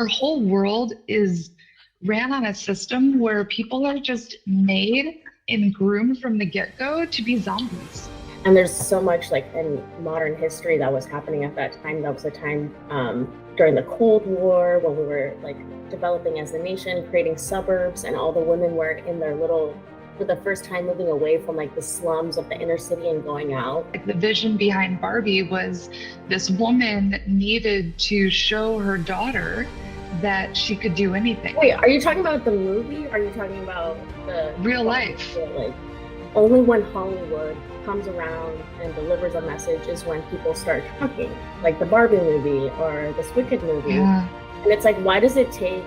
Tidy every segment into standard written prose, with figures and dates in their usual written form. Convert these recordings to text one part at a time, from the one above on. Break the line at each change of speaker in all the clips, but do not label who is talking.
our whole world is ran on a system where people are just made and groomed from the get-go to be zombies.
And there's so much like in modern history that was happening at that time. That was a time during the Cold War when we were like developing as a nation, creating suburbs, and all the women were in their little, for the first time, moving away from like the slums of the inner city and going out.
Like the vision behind Barbie was this woman needed to show her daughter that she could do anything.
Wait, are you talking about the movie? Or are you talking about the
real life?
Like, only when Hollywood comes around and delivers a message is when people start talking, like the Barbie movie or this Wicked movie.
Yeah.
And it's like, why does it take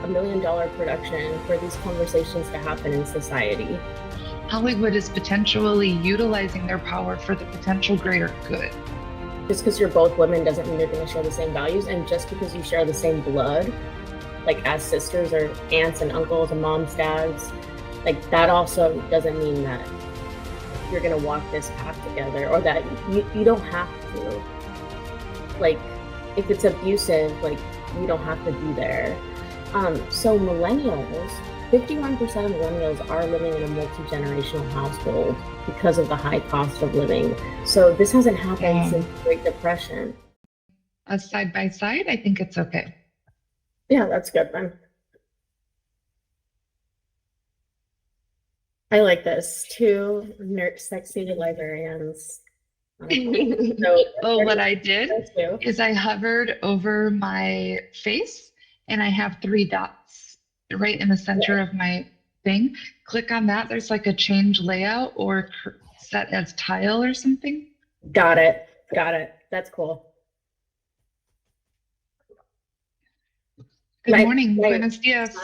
$1 million production for these conversations to happen in society?
Hollywood is potentially utilizing their power for the potential greater good.
Just because you're both women doesn't mean you're going to share the same values. And just because you share the same blood, like as sisters or aunts and uncles and moms, dads, like that also doesn't mean that you're going to walk this path together, or that you don't have to. Like, if it's abusive, like, you don't have to be there. So millennials, 51% of millennials are living in a multi-generational household because of the high cost of living. So this hasn't happened since the Great Depression.
Us side by side, I think it's okay.
Yeah, that's good then. I like this. Two sexy librarians.
What I did is I hovered over my face and I have 3 dots right in the center of my thing. Click on that. There's like a change layout or set as tile or something.
Got it. That's cool.
Good morning. Buenos dias.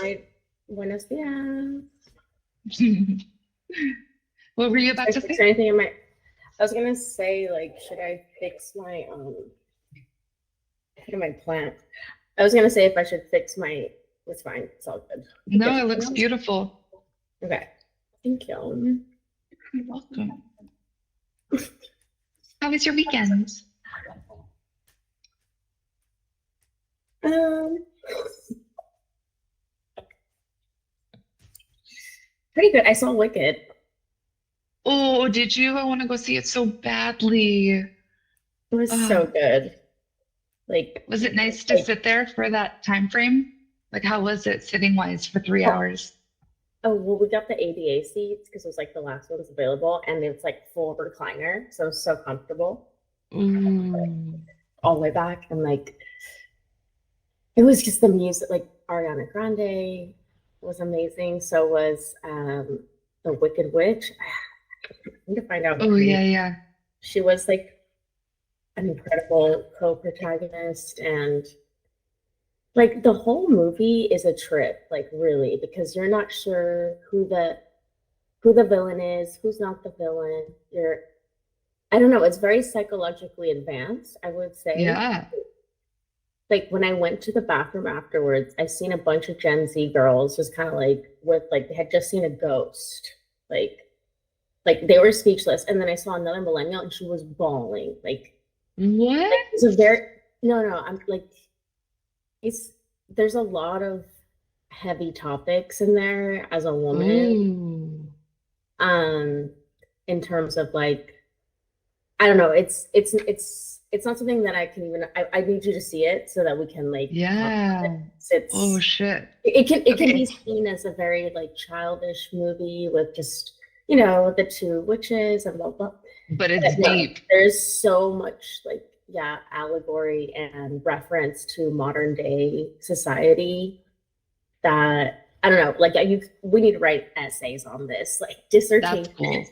Buenos dias.
What were you about to say?
Anything in my? I was gonna say, like, should I fix my my plant? I was gonna say if I should fix my. It's fine. It's all good.
No, it looks beautiful.
Okay. Thank you.
You're welcome. How was your weekend?
Pretty good. I saw Wicked.
Oh, did you? I want to go see it so badly.
It was so good. Like,
was it nice to sit there for that time frame? Like, how was it sitting wise for 3 hours?
Oh, well, we got the ADA seats because it was like the last ones available, and it's like full recliner, so it was so comfortable. All the way back, and like, it was just the music. Like Ariana Grande was amazing. So was the Wicked Witch. I need to find out.
Oh yeah.
She was like an incredible co-protagonist, and like the whole movie is a trip, like really, because you're not sure who the villain is, who's not the villain. I don't know, it's very psychologically advanced, I would say.
Yeah.
Like when I went to the bathroom afterwards, I seen a bunch of Gen Z girls just kind of like with like they had just seen a ghost. Like they were speechless. And then I saw another millennial and she was bawling. Like
what?
Like, it's a very I'm like there's a lot of heavy topics in there as a woman. In terms of like, I don't know, it's not something that I can even. I need you to see it so that we can like.
Yeah. Oh shit.
It can be seen as a very like childish movie with just the 2 witches and blah blah.
But it's deep.
There's so much like allegory and reference to modern day society that I don't know. Like we need to write essays on this, like dissertations.
That's cool.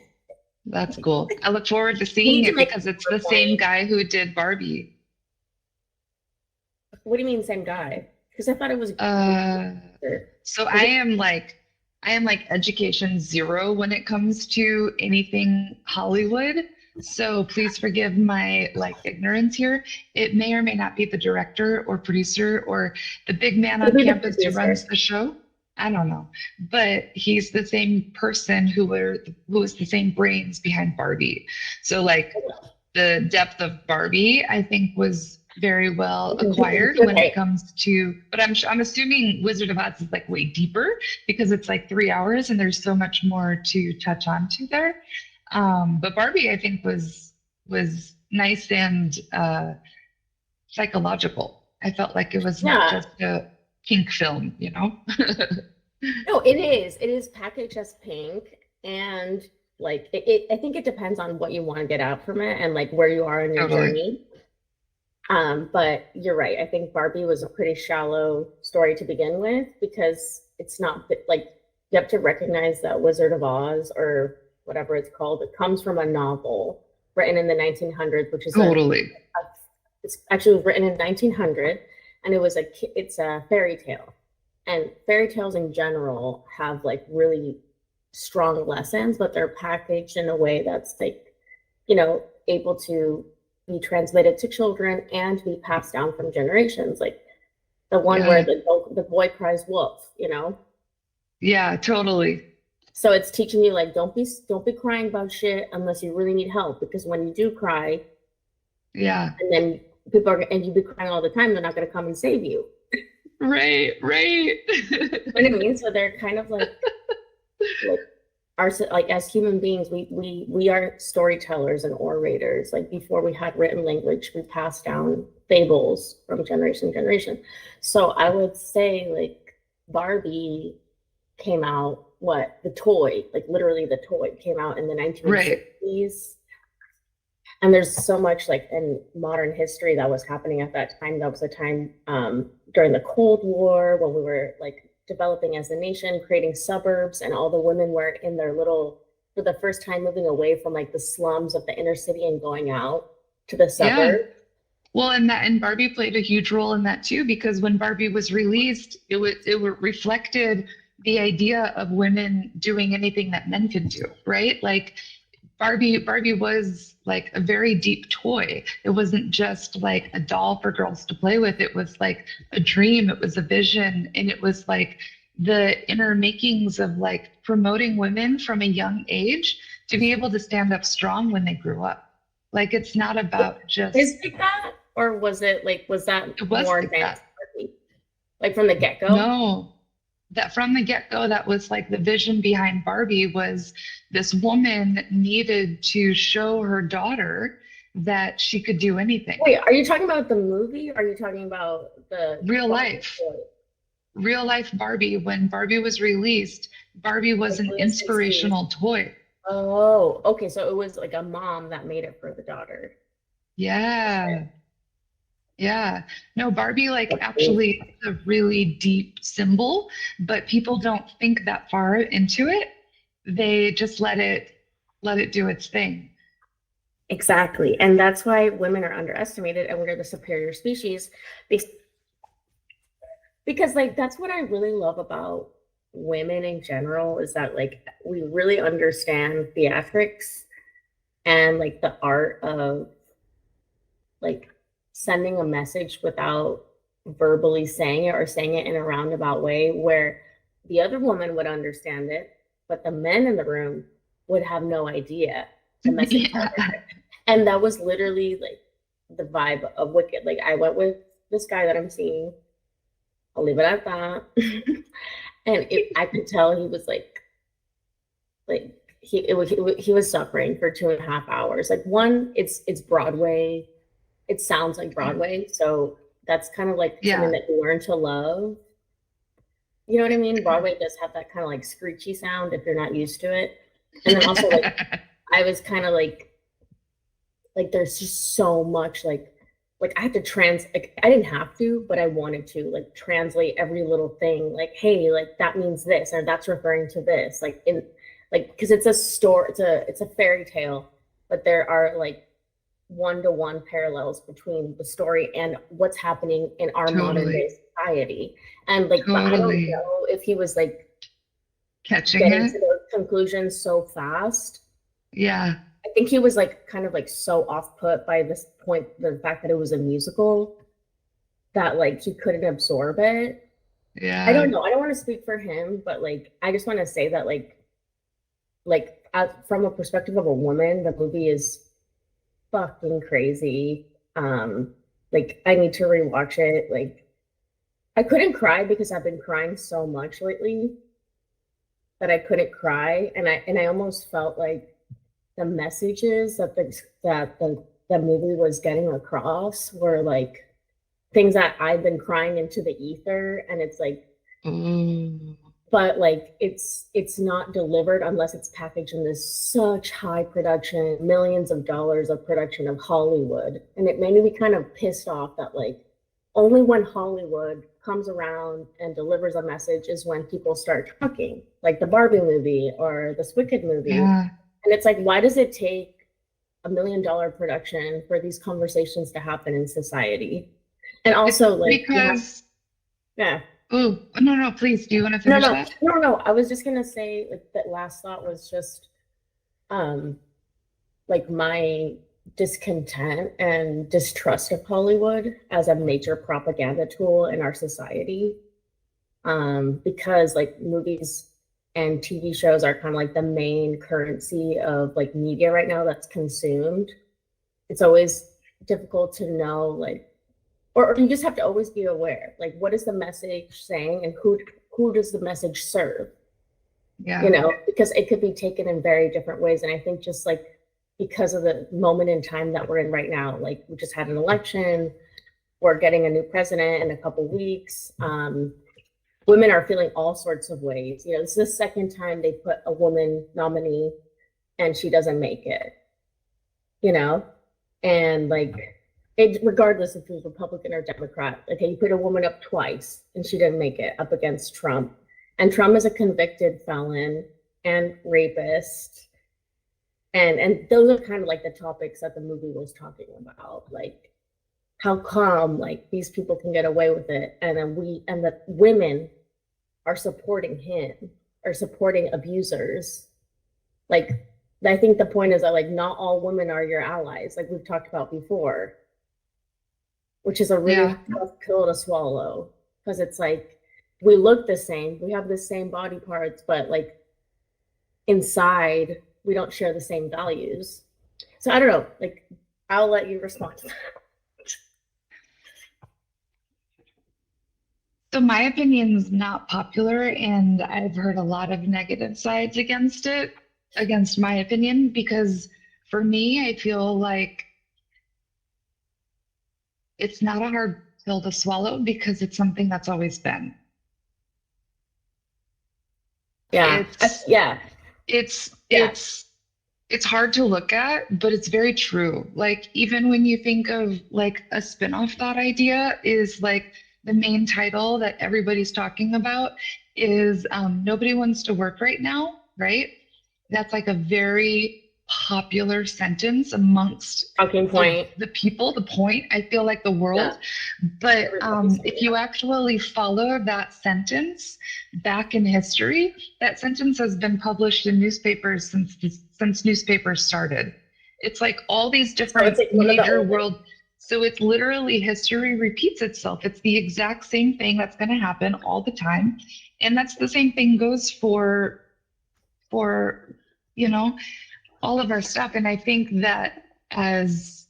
That's cool. I look forward to seeing it because it's the same guy who did Barbie.
What do you mean same guy? Because I thought it was.
So I am like education zero when it comes to anything Hollywood. So please forgive my like ignorance here. It may or may not be the director or producer or the big man on campus who runs the show. I don't know, but he's the same person who was the same brains behind Barbie. So like the depth of Barbie, I think was very well acquired when it
Okay.
comes to, but I'm assuming Wizard of Oz is like way deeper because it's like 3 hours and there's so much more to touch on to there. But Barbie, I think, was nice and psychological. I felt like it was not
Yeah.
just a pink film, you know?
No, it is. It is packaged as pink, and like I think it depends on what you want to get out from it and like where you are in your
Totally.
journey. But you're right. I think Barbie was a pretty shallow story to begin with because it's not like you have to recognize that Wizard of Oz or whatever it's called. It comes from a novel written in the 1900s, which is
Totally.
it's actually written in 1900, and it's a fairy tale. And fairy tales in general have like really strong lessons, but they're packaged in a way that's like, able to be transmitted to children and be passed down from generations. Like the one where
Yeah.
the boy cries wolf.
Yeah, totally.
So it's teaching you like don't be crying about shit unless you really need help, because when you do cry
Yeah.
and then you be crying all the time, they're not going to come and save you.
Right, right.
You know what I mean? So they're kind of like like as human beings, we are storytellers and orators. Like before we had written language, we passed down fables from generation to generation. So I would say like Barbie came out, the toy, like literally the toy came out in the
Right.
1960s. And there's so much like in modern history that was happening at that time. That was a time during the Cold War when we were like developing as a nation, creating suburbs, and all the women were in their little, for the first time, moving away from like the slums of the inner city and going out to the
Yeah.
suburbs.
Well, and Barbie played a huge role in that too, because when Barbie was released, reflected the idea of women doing anything that men could do, right? Like Barbie was like a very deep toy. It wasn't just like a doll for girls to play with. It was like a dream, it was a vision, and it was like the inner makings of like promoting women from a young age to be able to stand up strong when they grew up. Like it's not about
Is
just
it that, or was that
it was
more
like
advanced
that.
Barbie? Like from the get-go?
No, that from the get-go, that was like the vision behind Barbie was this woman needed to show her daughter that she could do anything.
Wait, are you talking about the movie? Or are you talking about the
Real
Barbie
life,
toy?
real life Barbie, when Barbie was released, Barbie was
Like
an
in the 60s?
inspirational toy.
Oh, okay. So it was like a mom that made it for the daughter.
Yeah. Yeah. No, Barbie like
That's cool.
actually is a really deep symbol, but people don't think that far into it. They just let it do its thing.
Exactly. And that's why women are underestimated and we're the superior species. Be- Because like that's what I really love about women in general is that like we really understand theatrics and like the art of like sending a message without verbally saying it or saying it in a roundabout way where the other woman would understand it, but the men in the room would have no idea the message.
Yeah.
And that was literally like the vibe of Wicked. Like I went with this guy that I'm seeing. I'll leave it at that. And I could tell he was like he was suffering for 2.5 hours. Like one, it's Broadway. It sounds like Broadway, so that's kind of like something
Yeah.
that you learn to love. You know what I mean? Broadway does have that kind of like screechy sound if you're not used to it. And then also like I was kind of like there's just so much like I had to like I didn't have to, but I wanted to like translate every little thing. Like, hey, like that means this, or that's referring to this. Like in like because it's a story, it's a fairy tale, but there are like one-to-one parallels between the story and what's happening in our modern
Totally.
day society. And like, but I don't
Totally.
know if he was like
Catching
getting
it.
to those conclusions so fast.
Yeah.
I think he was like kind of like so off put by this point, the fact that it was a musical, that like he couldn't absorb it. I don't
Yeah.
know. I don't want to speak for him, but like I just want to say that from a perspective of a woman, the movie is fucking crazy. Like I need to rewatch it. Like I couldn't cry because I've been crying so much lately that I couldn't cry, and I almost felt like the messages that the movie was getting across were like things that I've been crying into the ether, and it's like,
Mm.
but like it's not delivered unless it's packaged in this such high production, millions of dollars of production of Hollywood, and it made me kind of pissed off that like only when Hollywood comes around and delivers a message is when people start talking, like the Barbie movie or this Wicked movie.
Yeah.
And it's like, why does it take $1 million production for these conversations to happen in society? And also, like,
Because,
yeah.
oh, no, no, please, do you want to
No,
finish
no,
that?
no, no. I was just gonna say, like, that last thought was just, um, like my discontent and distrust of Hollywood as a major propaganda tool in our society. Because like movies and TV shows are kind of like the main currency of like media right now that's consumed. It's always difficult to know like, or you just have to always be aware, like what is the message saying and who does the message serve?
Yeah.
You know, because it could be taken in very different ways. And I think just like because of the moment in time that we're in right now, like we just had an election, we're getting a new president in a couple weeks. Women are feeling all sorts of ways. You know, this is the second time they put a woman nominee and she doesn't make it, you know? And like, it, regardless if it's Republican or Democrat, okay, you put a woman up twice and she didn't make it up against Trump. And Trump is a convicted felon and rapist. And those are kind of like the topics that the movie was talking about. Like, how come like these people can get away with it and then the women are supporting him or supporting abusers. Like I think the point is that like not all women are your allies, like we've talked about before, which is a really tough pill to swallow because it's like we look the same, we have the same body parts, but like inside we don't share the same values. So I don't know, like I'll let you respond to that.
So my opinion's not popular, and I've heard a lot of negative sides against it, against my opinion, because for me, I feel like it's not a hard pill to swallow because it's something that's always been.
Yeah. Yeah.
It's hard to look at, but it's very true. Like even when you think of like a spin-off thought idea is like the main title that everybody's talking about is Nobody Wants to Work Right Now, right? That's like a very popular sentence amongst
Talking point.
the people, the point, I feel like the world.
Yeah.
But if you actually follow that sentence back in history, that sentence has been published in newspapers since newspapers started. It's like all these different major world. So it's literally history repeats itself. It's the exact same thing that's going to happen all the time. And that's the same thing goes for, you know, all of our stuff. And I think that as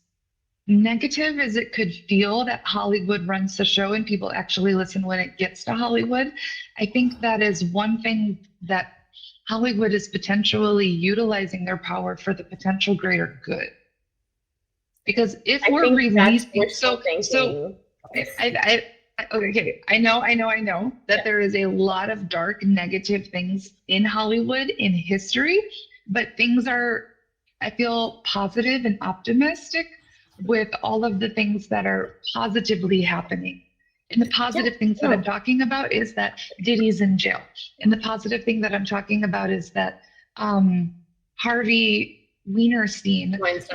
negative as it could feel that Hollywood runs the show and people actually listen when it gets to Hollywood, I think that is one thing that Hollywood is potentially utilizing their power for the potential greater good. Because if we're releasing, okay, I know that there is a lot of dark, negative things in Hollywood in history, but things are, I feel positive and optimistic with all of the things that are positively happening. And the positive things that I'm talking about is that Diddy's in jail. And the positive thing that I'm talking about is that Harvey Weinstein was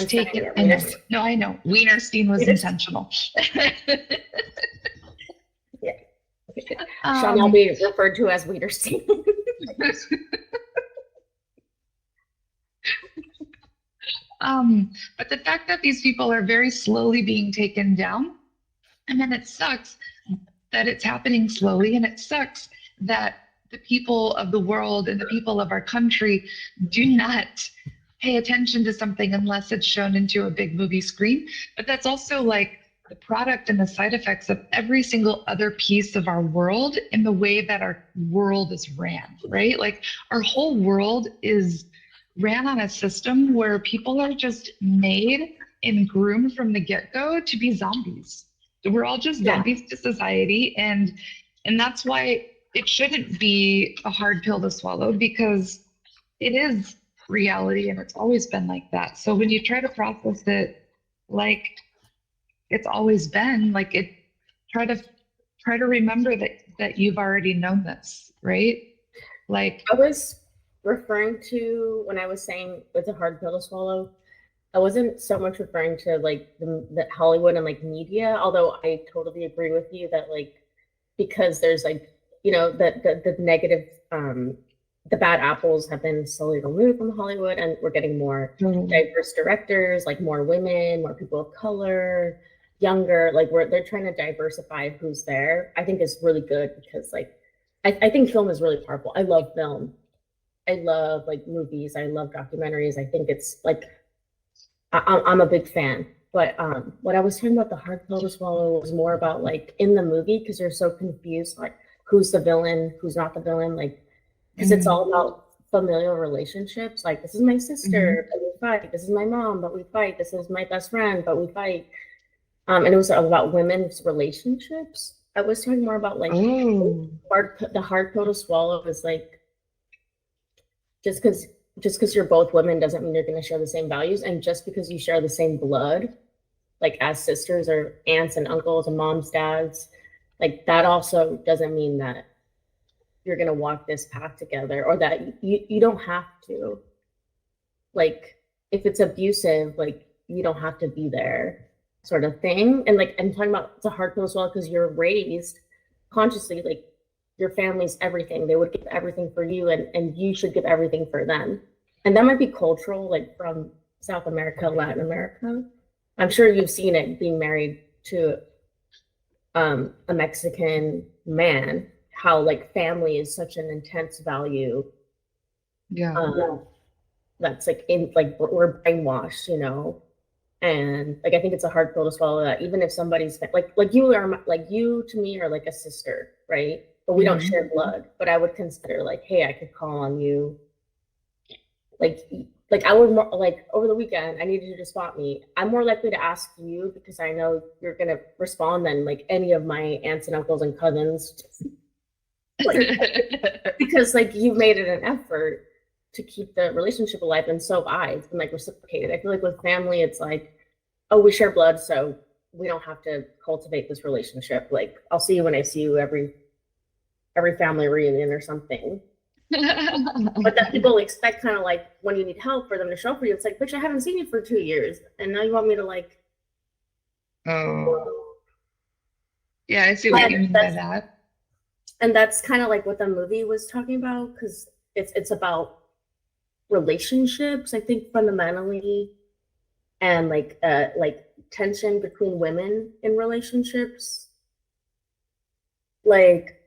taken. I know. Weinstein was intentional.
Yeah. Shall now be referred to as Weinstein.
But the fact that these people are very slowly being taken down, and then it sucks that it's happening slowly, and it sucks that the people of the world and the people of our country do not pay attention to something unless it's shown into a big movie screen. But that's also like the product and the side effects of every single other piece of our world in the way that our world is ran, right? Like our whole world is ran on a system where people are just made and groomed from the get-go to be zombies. We're all just
Yeah.
zombies to society, and that's why it shouldn't be a hard pill to swallow, because it is reality and it's always been like that. So when you try to process it like it's always been, like it, try to remember that you've already known this, right? Like,
I was referring to when I was saying it's a hard pill to swallow. I wasn't so much referring to like the Hollywood and like media, although I totally agree with you that like because there's like the negative the bad apples have been slowly removed from Hollywood and we're getting more diverse directors, like more women, more people of color, younger, like they're trying to diversify who's there. I think is really good because like I think film is really powerful. I love film. I love like movies. I love documentaries. I think it's like I'm a big fan. But what I was talking about the hard pill to swallow was more about like in the movie because you're so confused, like who's the villain, who's not the villain, like because it's all about familial relationships. Like this is my sister, but we fight. This is my mom, but we fight. This is my best friend, but we fight. And it was about women's relationships. I was talking more about like the hard pill to swallow is like just because you're both women doesn't mean you're going to share the same values, and just because you share the same blood, like as sisters or aunts and uncles and moms, dads, like that also doesn't mean that you're going to walk this path together, or that you don't have to. Like if it's abusive, like you don't have to be there, sort of thing. And like I'm talking about it's a hard pill as well because you're raised consciously like your family's everything. They would give everything for you, and you should give everything for them. And that might be cultural, like from South America, Latin America. I'm sure you've seen it being married to a Mexican man, how like family is such an intense value.
yeah.
That's like in like we're brainwashed, and like I think it's a hard pill to swallow that even if somebody's like you are like you to me are like a sister, right? But we don't share blood. But I would consider like, hey, I could call on you. Like I would like over the weekend, I needed you to spot me. I'm more likely to ask you because I know you're gonna respond than like any of my aunts and uncles and cousins. Because like you've made it an effort to keep the relationship alive, and so have I. It's been like reciprocated. I feel like with family, it's like, oh, we share blood, so we don't have to cultivate this relationship. Like I'll see you when I see you every family reunion or something. But that people expect kind of like when you need help for them to show up for you. It's like, bitch, I haven't seen you for 2 years, and now you want me to like.
Oh, yeah, I see what you mean by that.
And that's kind of like what the movie was talking about because it's about relationships, I think fundamentally, and like tension between women in relationships. Like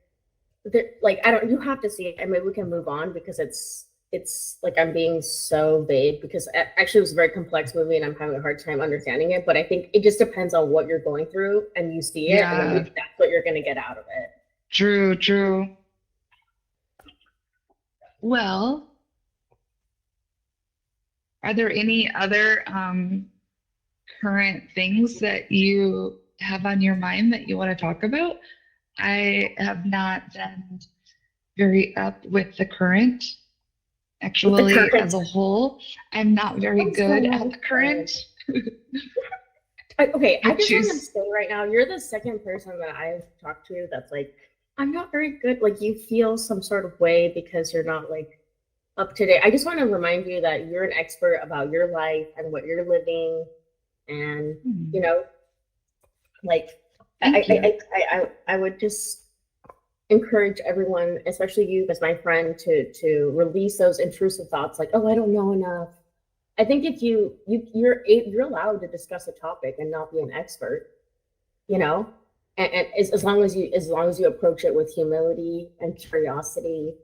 I don't. You have to see it. I mean, we can move on because it's like I'm being so vague because actually it was a very complex movie and I'm having a hard time understanding it. But I think it just depends on what you're going through and you see it, and then that's what you're going to get out of it.
True. Well, are there any other current things that you have on your mind that you want to talk about? I have not been very up with the current. Actually, as a whole, I'm not very good at the current.
Okay, I just want to say right now, you're the second person that I've talked to that's like, I'm not very good. Like you feel some sort of way because you're not like up to date. I just want to remind you that you're an expert about your life and what you're living, and like I would just encourage everyone, especially you as my friend, to release those intrusive thoughts like, oh, I don't know enough. I think if you're allowed to discuss a topic and not be an expert, and as long as you approach it with humility and curiosity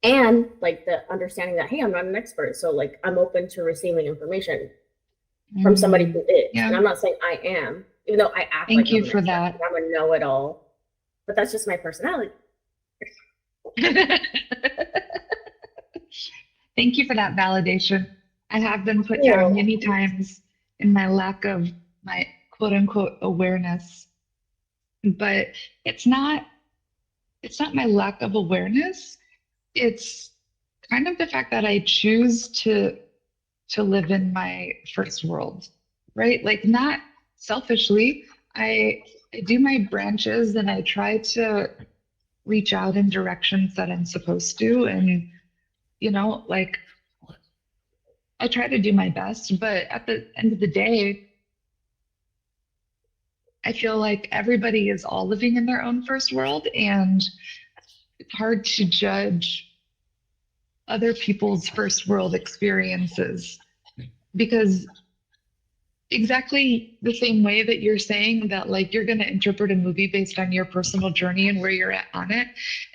and like the understanding that, hey, I'm not an expert, so like I'm open to receiving information from somebody who is. And I'm not saying I am, even though I act like
Thank you
I'm an
for
expert,
that.
like I'm a know-it-all, but that's just my personality.
Thank you for that validation. I have been put down
Cool.
many times in my lack of my quote unquote awareness, but it's not it's not my lack of awareness. It's kind of the fact that I choose to live in my first world, right? Like not selfishly. I do my branches and I try to reach out in directions that I'm supposed to and like I try to do my best, but at the end of the day, I feel like everybody is all living in their own first world, and it's hard to judge other people's first world experiences because exactly the same way that you're saying that like you're going to interpret a movie based on your personal journey and where you're at on it,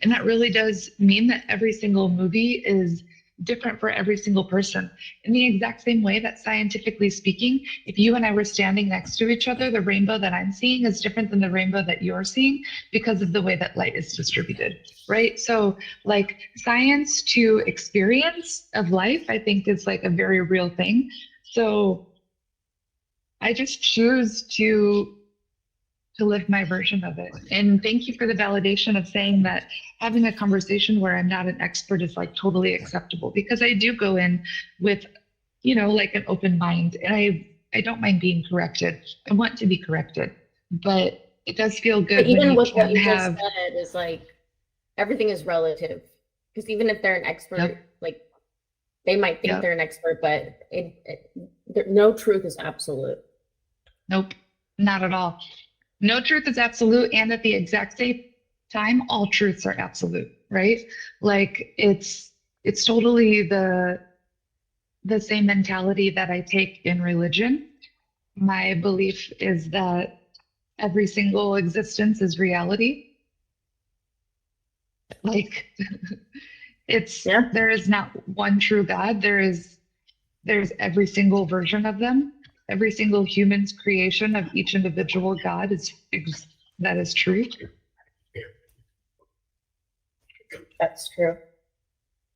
and that really does mean that every single movie is different for every single person. In the exact same way that scientifically speaking, if you and I were standing next to each other, the rainbow that I'm seeing is different than the rainbow that you're seeing because of the way that light is distributed, right? So like science to experience of life, I think is like a very real thing. So I just choose to live my version of it. And thank you for the validation of saying that having a conversation where I'm not an expert is like totally acceptable because I do go in with, like an open mind and I don't mind being corrected. I want to be corrected, but it does feel
But
good when
even
you
with what
can
you just
have,
said is like everything is relative. Because even if they're an expert,
yep,
like they might think they're
yep,
an expert, but no truth is absolute.
nope, not at all. No truth is absolute, and at the exact same time, all truths are absolute, right? Like it's totally the same mentality that I take in religion. My belief is that every single existence is reality. Like
Yeah.
there is not one true God. There's every single version of them. Every single human's creation of each individual God that is truth.
That's true.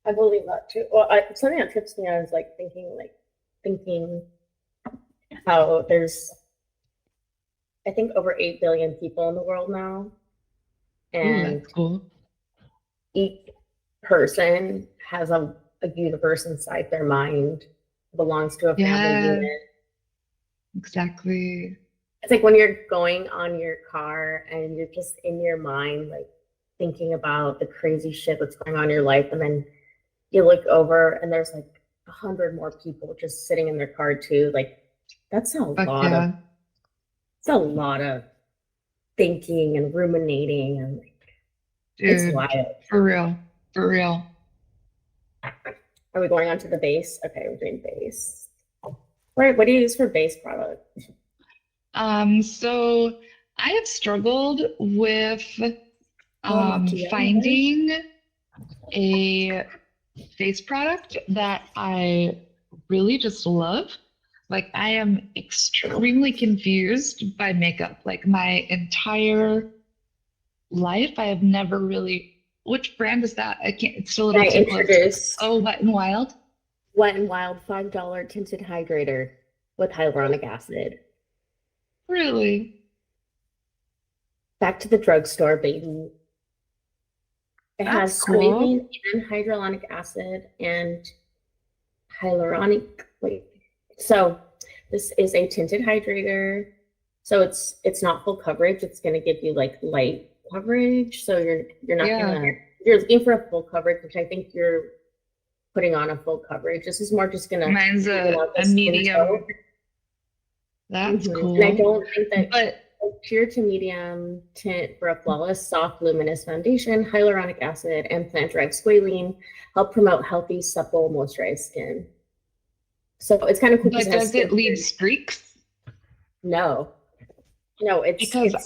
I believe that too. Well, something that trips me out is like thinking how there's, I think, over 8 billion people in the world now,
Ooh,
and
that's cool.
each person has a universe inside their mind, belongs to a family
Yeah,
unit.
exactly.
It's like when you're going on your car and you're just in your mind, like thinking about the crazy shit that's going on in your life, and then you look over and there's like 100 more people just sitting in their car too. Like that's a
Fuck
lot of
yeah.
it's a lot of thinking and ruminating, and it's
Dude,
wild.
for real. For real.
Are we going on to the base? Okay, we're doing base. What do you use for base product?
So I have struggled with
Maquillage.
finding a face product that I really just love. Like I am extremely confused by makeup. Like my entire life, I have never really. Which brand is that? I can't. It's still a
Can
little
I
too close.
introduce
Oh, Wet and Wild.
Wet and Wild $5 tinted hydrator with hyaluronic acid?
Really?
Back to the drugstore, baby. It
That's
has
cool.
squalene and hyaluronic acid and hyaluronic. Wait. So this is a tinted hydrator. So it's not full coverage. It's going to give you like light coverage. So you're not
Yeah.
gonna you're looking for a full coverage, which I think you're putting on a full coverage. This is more just gonna
Mine's
even out the
a
skin
medium.
tone.
That's
And I
cool.
don't think that
But
pure to medium tint for a flawless, soft, luminous foundation, hyaluronic acid, and plant-derived squalene help promote healthy, supple, moisturized skin. So it's kind of cool because
but
it has
does
skin
it leave
food.
streaks?
No, no,
Because
it's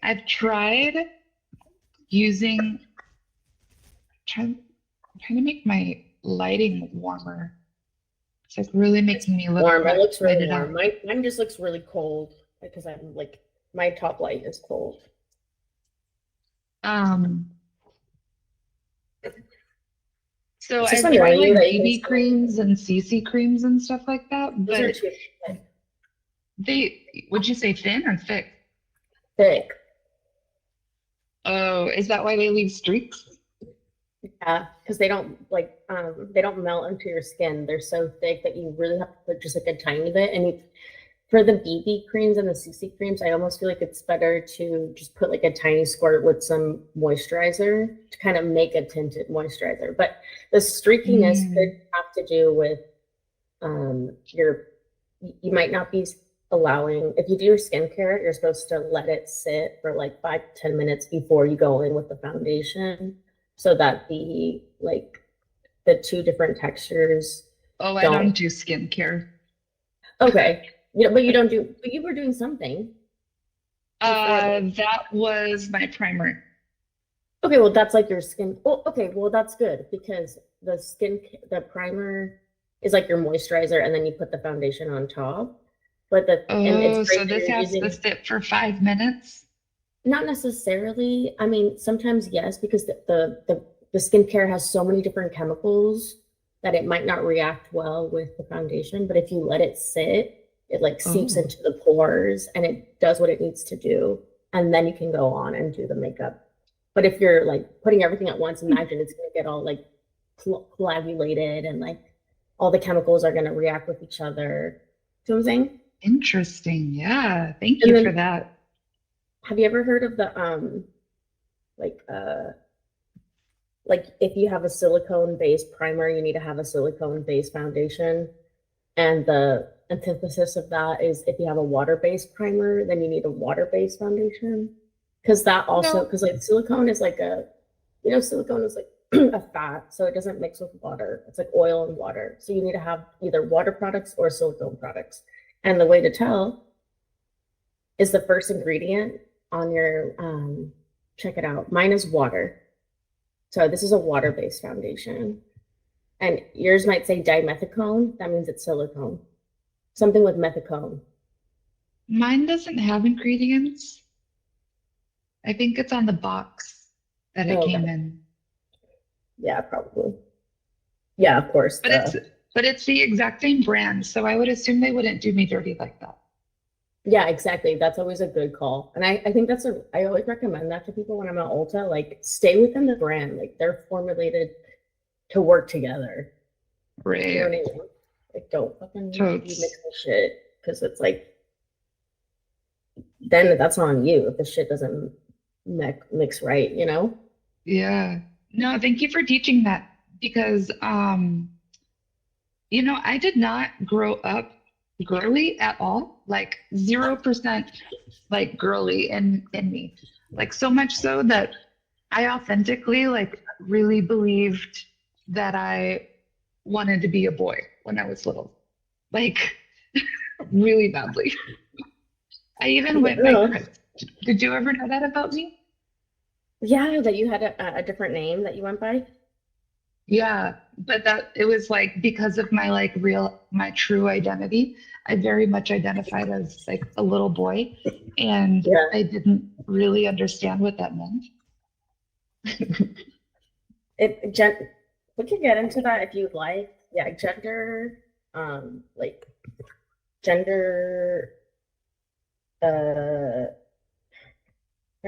I've tried using trying to make my lighting warmer. It's like really
It's
making me look
warm. It looks really
whited out.
warm. Mine just looks really cold because I'm like my top light is cold.
Um, so
It's
I
just
try
annoying you
like
that you can
BB
still.
creams and CC creams and stuff like that,
Those are
but
too
would you say thin or thick?
thick.
Oh, is that why they leave streaks?
Yeah, because they don't melt into your skin. They're so thick that you really have to put just like a tiny bit. And for the BB creams and the CC creams, I almost feel like it's better to just put like a tiny squirt with some moisturizer to kind of make a tinted moisturizer. But the streakiness could have to do with your you might not be allowing if you do your skincare, you're supposed to let it sit for like 5 to 10 minutes before you go in with the foundation so that the two different textures
Oh, I don't
don't.
do skincare.
Okay. But you don't do, but you were doing something before.
That was my primer.
Okay, well, that's like your skin. Oh, okay, well, that's good because the primer is like your moisturizer, and then you put the foundation on top. And it's
Oh, so
great that
this
you're
has to
using.
sit for 5 minutes?
Not necessarily. I mean, sometimes yes, because the skincare has so many different chemicals that it might not react well with the foundation. But if you let it sit, it like seeps
Oh,
into the pores and it does what it needs to do. And then you can go on and do the makeup. But if you're like putting everything at once, imagine it's gonna get all like coagulated and like all the chemicals are gonna react with each other. See what I'm saying?
interesting. Yeah, thank
And
you for
then
that.
have you ever heard of the like like if you have a silicone based primer, you need to have a silicone based foundation. And the antithesis of that is if you have a water based primer, then you need a water based foundation. Because that also,
No,
because like silicone is like silicone is like a fat, so it doesn't mix with water. It's like oil and water. So you need to have either water products or silicone products. And the way to tell is the first ingredient on your, check it out. Mine is water. So this is a water-based foundation. And yours might say dimethicone. That means it's silicone. Something with methicone.
mine doesn't have ingredients. I think it's on the box that it
Oh,
came
okay.
in.
Yeah, probably. Yeah, of course.
But it's the exact same brand, so I would assume they wouldn't do me dirty like that.
Yeah, exactly. That's always a good call. And I think I always recommend that to people when I'm at Ulta. Like, stay within the brand. Like, they're formulated to work together. You know what I
Right.
mean? Like, don't fucking you mix
Totes.
the shit because it's like then that's on you if the shit doesn't mix right, you know?
Yeah. No, thank you for teaching that because I did not grow up girly at all. Like 0% like girly in me. Like so much so that I authentically like really believed that I wanted to be a boy when I was little. Like really badly. I even went by
Yeah,
Chris. Did you ever know that about me?
yeah, that you had a different name that you went by.
Yeah, but that it was like because of my like my true identity, I very much identified as like a little boy, and
Yeah.
I didn't really understand what that meant.
It gen We can get into that if you'd like. Yeah, like gender, trying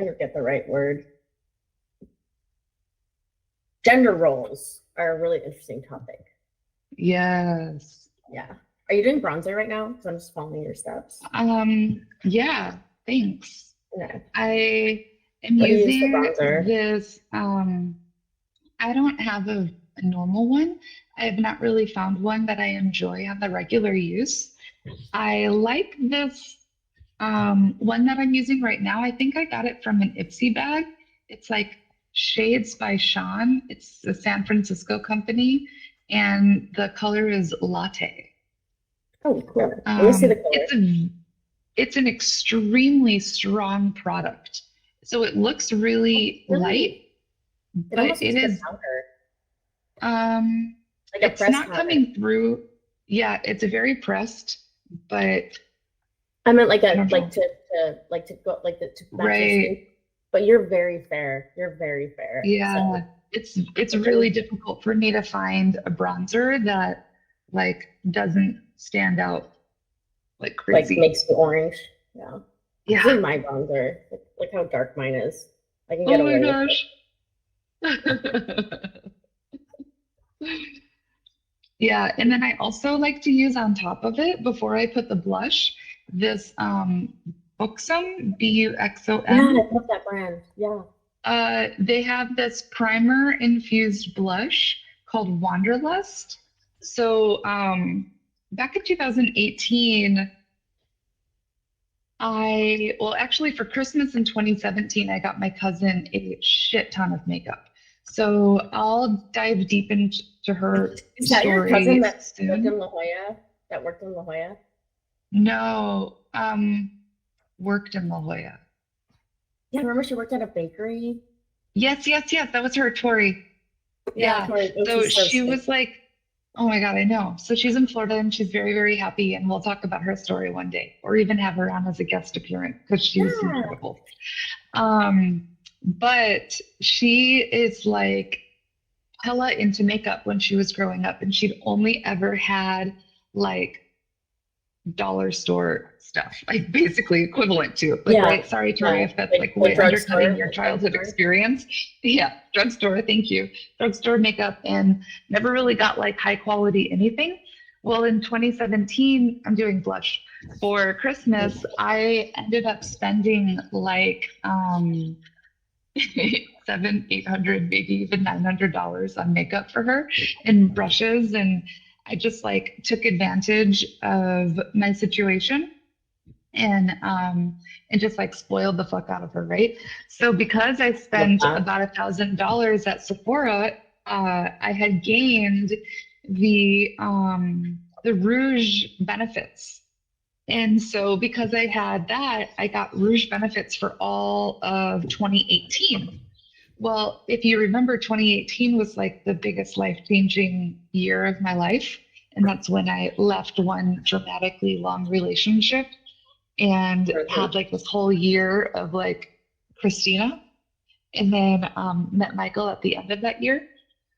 to get the right word. Gender roles are a really interesting topic.
Yes.
Yeah. Are you doing bronzer right now? Because I'm just following your steps.
Yeah, thanks.
Okay.
I am
What do you use for
using
bronzer?
this, I don't have a normal one. I have not really found one that I enjoy on the regular use. I like this one that I'm using right now. I think I got it from an Ipsy bag. It's like Shades by Sean. It's a San Francisco company, and the color is Latte.
Oh, cool. Let me see the color.
It's an extremely strong product. So it looks really
Really?
light,
It
but
almost
it
looks like a
is
powder,
um
like a
it's
pressed
not
powder.
coming through. Yeah, it's very pressed, but
I meant like
I
a
don't know.
like to go like the to match your
Right.
skin. But you're very fair. You're very fair. So
Yeah. It's
it's really
really difficult for me to find a bronzer that like doesn't stand out like
like
crazy.
makes you orange. Yeah. This
Yeah.
is my bronzer. Look how dark mine is. I can get
Oh my
away with it.
gosh. Yeah, and then I also like to use on top of it before I put the blush, this Buxom,
Yeah,
Buxom.
I love that brand. Yeah.
They have this primer infused blush called Wanderlust. So back in 2018, well, actually for Christmas in 2017, I got my cousin a shit ton of makeup. So I'll dive deep into her
Is that your cousin
story
that lived
soon.
in La Jolla? That worked in La Jolla?
No, worked in La Jolla.
Yeah, remember she worked at a bakery?
Yes, yes, yes. That was her, Tori.
Yeah,
Yeah.
Tori. Oh,
So
she's so
she
sweet.
was like, oh my God, I know. So she's in Florida and she's very, very happy. And we'll talk about her story one day or even have her on as a guest appearance because she's
Yeah.
incredible. But she is like hella into makeup when she was growing up and she'd only ever had like dollar store stuff, like basically equivalent to like,
Yeah.
right? Sorry, Tori,
Yeah.
if that's like
Like
way undercutting
drugstore.
your
Like
childhood
drugstore.
experience. Yeah, drugstore, thank you. Drugstore makeup and never really got like high quality anything. Well, in 2017, I'm doing blush. For Christmas, I ended up spending like seven, 800, maybe even $900 on makeup for her and brushes. And I just like took advantage of my situation and just like spoiled the fuck out of her, right? So because I
Love
spent
that.
about $1,000 at Sephora, I had gained the Rouge benefits. And so because I had that, I got Rouge benefits for all of 2018. Well, if you remember, 2018 was like the biggest life-changing year of my life. And that's when I left one dramatically long relationship and
Mhm.
had like this whole year of like Christina, and then met Michael at the end of that year.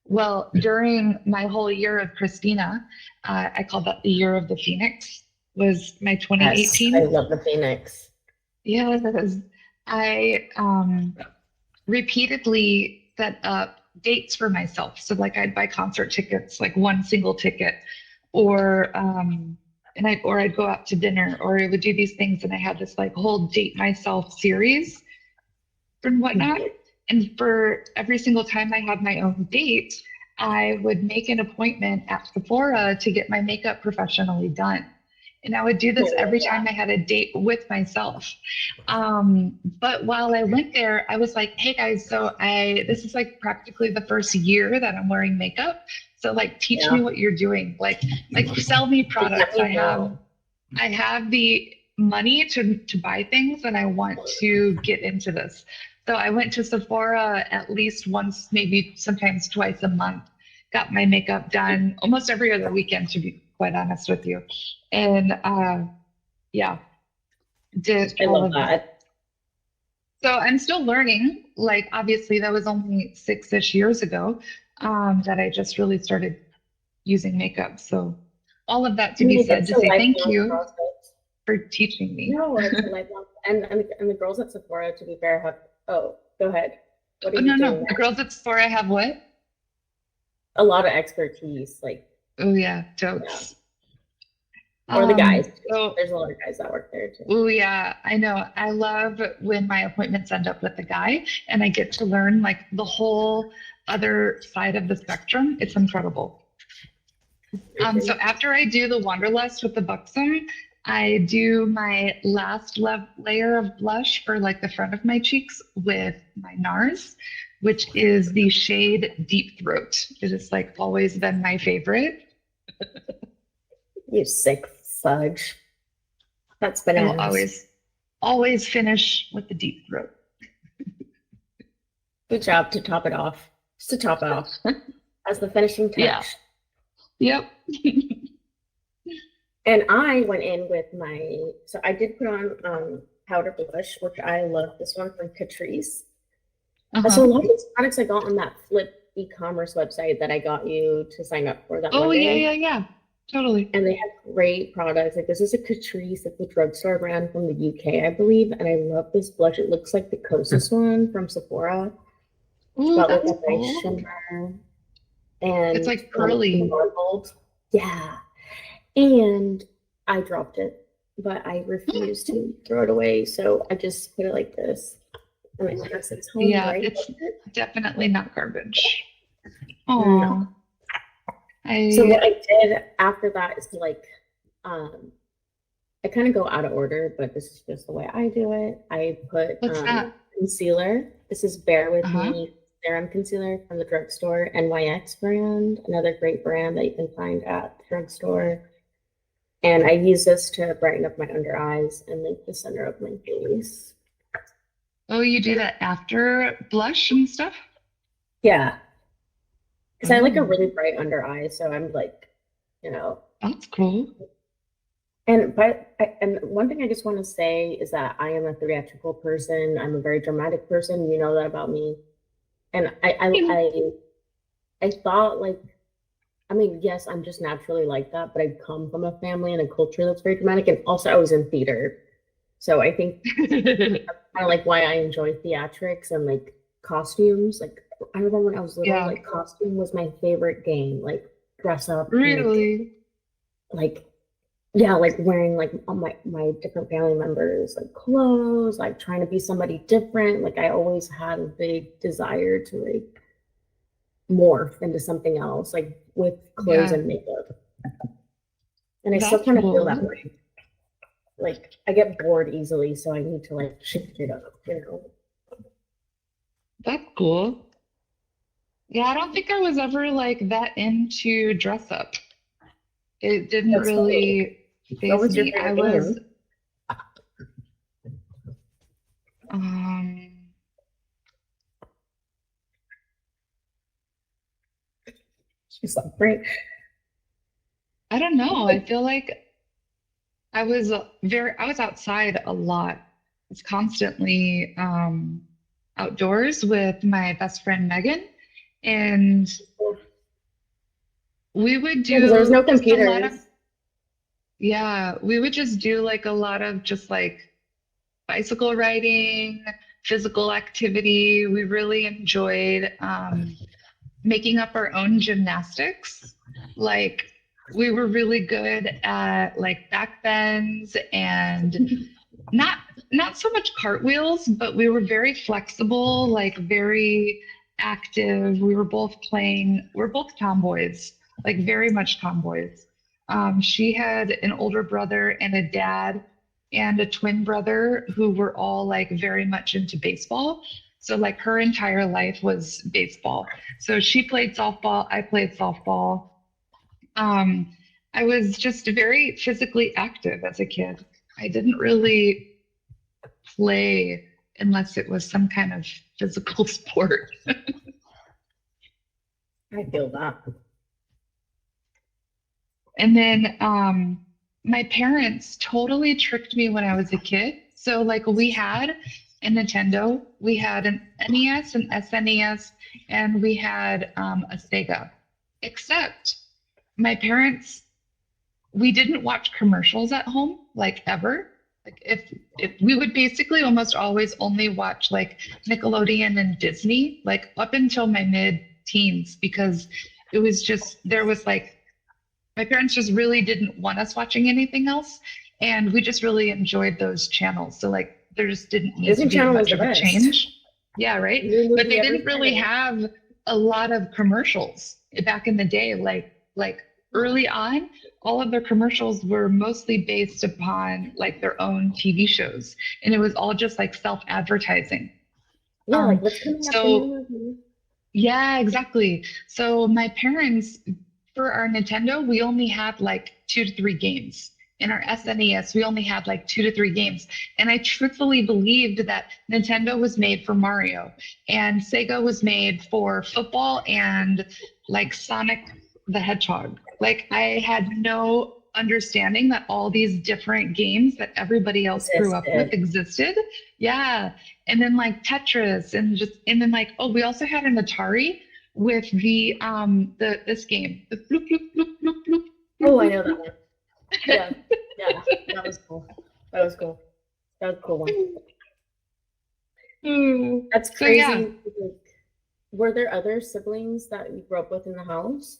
Well, during my whole year of Christina, I call that the year of the Phoenix, was my
Yes, I
2018.
love the Phoenix.
Yeah, because I repeatedly set up dates for myself. So like I'd buy concert tickets, like one single ticket, or I'd go out to dinner, or I would do these things, and I had this like whole date myself series and whatnot.
Mhm.
And for every single time I had my own date, I would make an appointment at Sephora to get my makeup professionally done. And I would do
I
this
love
every time
that.
I had a date with myself. But while I went there, I was like, hey guys, so this is like practically the first year that I'm wearing makeup. So like teach me
Yeah.
what you're doing. Like sell me
Like, let
products.
me know.
I have the money to buy things and I want to get into this. So I went to Sephora at least once, maybe sometimes twice a month, got my makeup done almost every other weekend, to be quite honest with you. And yeah, did
I
all
love
of that.
that.
So I'm still learning. Like, obviously, that was only 6-ish years ago that I just really started using makeup. So all of that
I
to be
mean,
said
it's
to
a
say thank
lifelong
you
process.
for teaching me.
No, it's a lifelong, and the girls at Sephora, to be fair, have. Oh, go ahead. What are
Oh,
you
no, no.
doing
The
next?
girls at Sephora have what?
A lot of expertise, like
Oh, yeah,
yeah,
totes.
or the guys too.
So,
There's a lot of guys that work there too.
oh, yeah, I know. I love when my appointments end up with a guy and I get to learn like the whole other side of the spectrum. It's incredible. So
Mhm.
after I do the Wanderlust with the Buxom, I do my last layer of blush for like the front of my cheeks with my NARS, which is the shade Deep Throat. It has like always been my favorite.
You sick fudge. That's
I will
bananas.
always finish with the Deep Throat.
Good job to top it off. Just to top it off as the finishing
Yeah.
touch.
Yep.
And I went in with so I did put on powder blush, which I love this one from Catrice. So a
Uh-huh.
lot of these products I got on that Flip e-commerce website that I got you to sign up for that
Oh
one
yeah,
day.
yeah, yeah. Totally.
And they have great products. Like this is a Catrice, it's a drugstore brand from the UK, I believe. And I love this blush. It looks like the Kosas one from Sephora. It's
Ooh,
got like
that's
a nice
cool.
shimmer
It's
and
like pearly.
marbled. Yeah. And I dropped it, but I refused to throw it away. So I just put it like this. And I guess it's home
Yeah,
right
it's
with it.
definitely not garbage.
No.
Oh,
So what
I
I did after that is like, um, I kind of go out of order, but this is just the way I do it. I put
what's that?
concealer. This is Bare With
Uh-huh.
Me Serum Concealer from the drugstore, NYX brand, another great brand that you can find at the drugstore. And I use this to brighten up my under eyes and like the center of my face.
Oh, you do that after blush and stuff?
Yeah, because I like a
Oh,
really bright under eye, so I'm like, you know.
that's cool.
And one thing I just want to say is that I am a theatrical person. I'm a very dramatic person. You know that about me. And I thought like, I mean, yes, I'm just naturally like that, but I come from a family and a culture that's very dramatic. And also, I was in theater, so I think kind of like why I enjoy theatrics and like costumes. Like I remember when I was little,
Yeah,
like costume was my favorite game. Like dress up,
really.
like yeah, like wearing like all my different family members like clothes, like trying to be somebody different. Like I always had a big desire to like morph into something else, like with clothes
Yeah,
and makeup. And I still
that's
kind of feel that
cool.
way. Like I get bored easily, so I need to like shift it up, you know.
That's cool. Yeah, I don't think I was ever like that into dress up. It didn't
That's funny.
really
What
phase
was your
me. I
favorite
was,
game?
um,
She's like, great.
I don't know. I feel like I was outside a lot. I was constantly outdoors with my best friend Megan, and we would
Yeah, because there was
do
no
just a lot of,
computers.
yeah, we would just do like a lot of just like bicycle riding, physical activity. We really enjoyed making up our own gymnastics. Like we were really good at like back bends and not not so much cartwheels, but we were very flexible, like very active. We're both tomboys, like very much tomboys. She had an older brother and a dad and a twin brother who were all like very much into baseball. So like her entire life was baseball. So she played softball, I played softball. Um, I was just very physically active as a kid. I didn't really play unless it was some kind of physical sport.
I feel that.
And then my parents totally tricked me when I was a kid. So, like, we had a Nintendo, we had an NES, an SNES, and we had a Sega. Except my parents, we didn't watch commercials at home, like ever. Like if we would basically almost always only watch like Nickelodeon and Disney, like up until my mid teens, because it was just there was like my parents just really didn't want us watching anything else. And we just really enjoyed those channels. So like there just didn't need to
Disney
be
Channel was
much
the
of a
best.
change. Yeah, right.
New
But
movie
they
every
didn't really
Friday.
have a lot of commercials back in the day. Like early on, all of their commercials were mostly based upon like their own TV shows. And it was all just like self-advertising.
Yeah, like
Um,
what's coming up the
so
new movie?
yeah, exactly. So my parents, for our Nintendo, we only had like 2 to 3 games. In our SNES, we only had like 2 to 3 games. And I truthfully believed that Nintendo was made for Mario and Sega was made for football and like Sonic the Hedgehog. Like I had no understanding that all these different games that everybody else grew up with
Existed.
existed. Yeah. And then like Tetris and then like, oh, we also had an Atari with the this game, the bloop bloop bloop bloop bloop bloop
Oh, I
bloop
know that
bloop.
one. Yeah, yeah, that was cool. That was cool. That was a cool one.
Ooh.
That's
So yeah,
crazy. Like, were there other siblings that you grew up with in the house?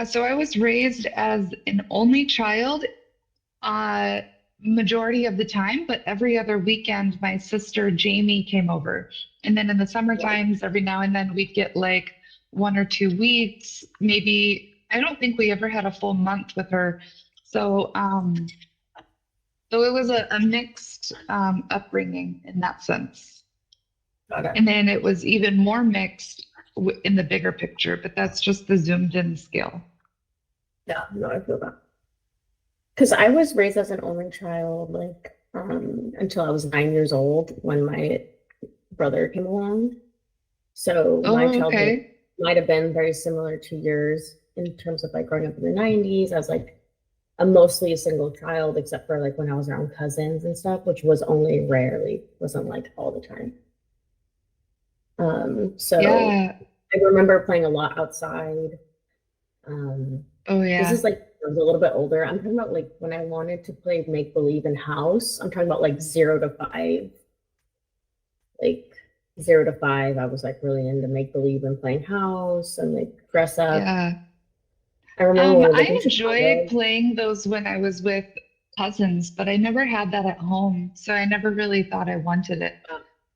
so I was raised as an only child, uh, majority of the time, but every other weekend, my sister Jamie came over. And then in the summer times, every now and then we'd get like 1 or 2 weeks, maybe. I don't think we ever had a full month with her. So, so it was a mixed upbringing in that sense.
Okay.
And then it was even more mixed in the bigger picture, but that's just the zoomed in scale.
Yeah, no, I feel that. Because I was raised as an only child, like, until I was 9 years old when my brother came along. So my
Oh,
childhood
okay.
might have been very similar to yours in terms of like growing up in the 90s. I was like mostly a single child, except for like when I was around cousins and stuff, which was only rarely, wasn't like all the time. So
Yeah.
I remember playing a lot outside. Um,
Oh,
this
yeah.
is like I was a little bit older. I'm talking about like when I wanted to play make believe in house. I'm talking about like 0 to 5. Like 0 to 5, I was like really into make believe and playing house and like dress up.
Yeah.
I remember when we lived
I
in
enjoyed
Chicago.
playing those when I was with cousins, but I never had that at home. So I never really thought I wanted it.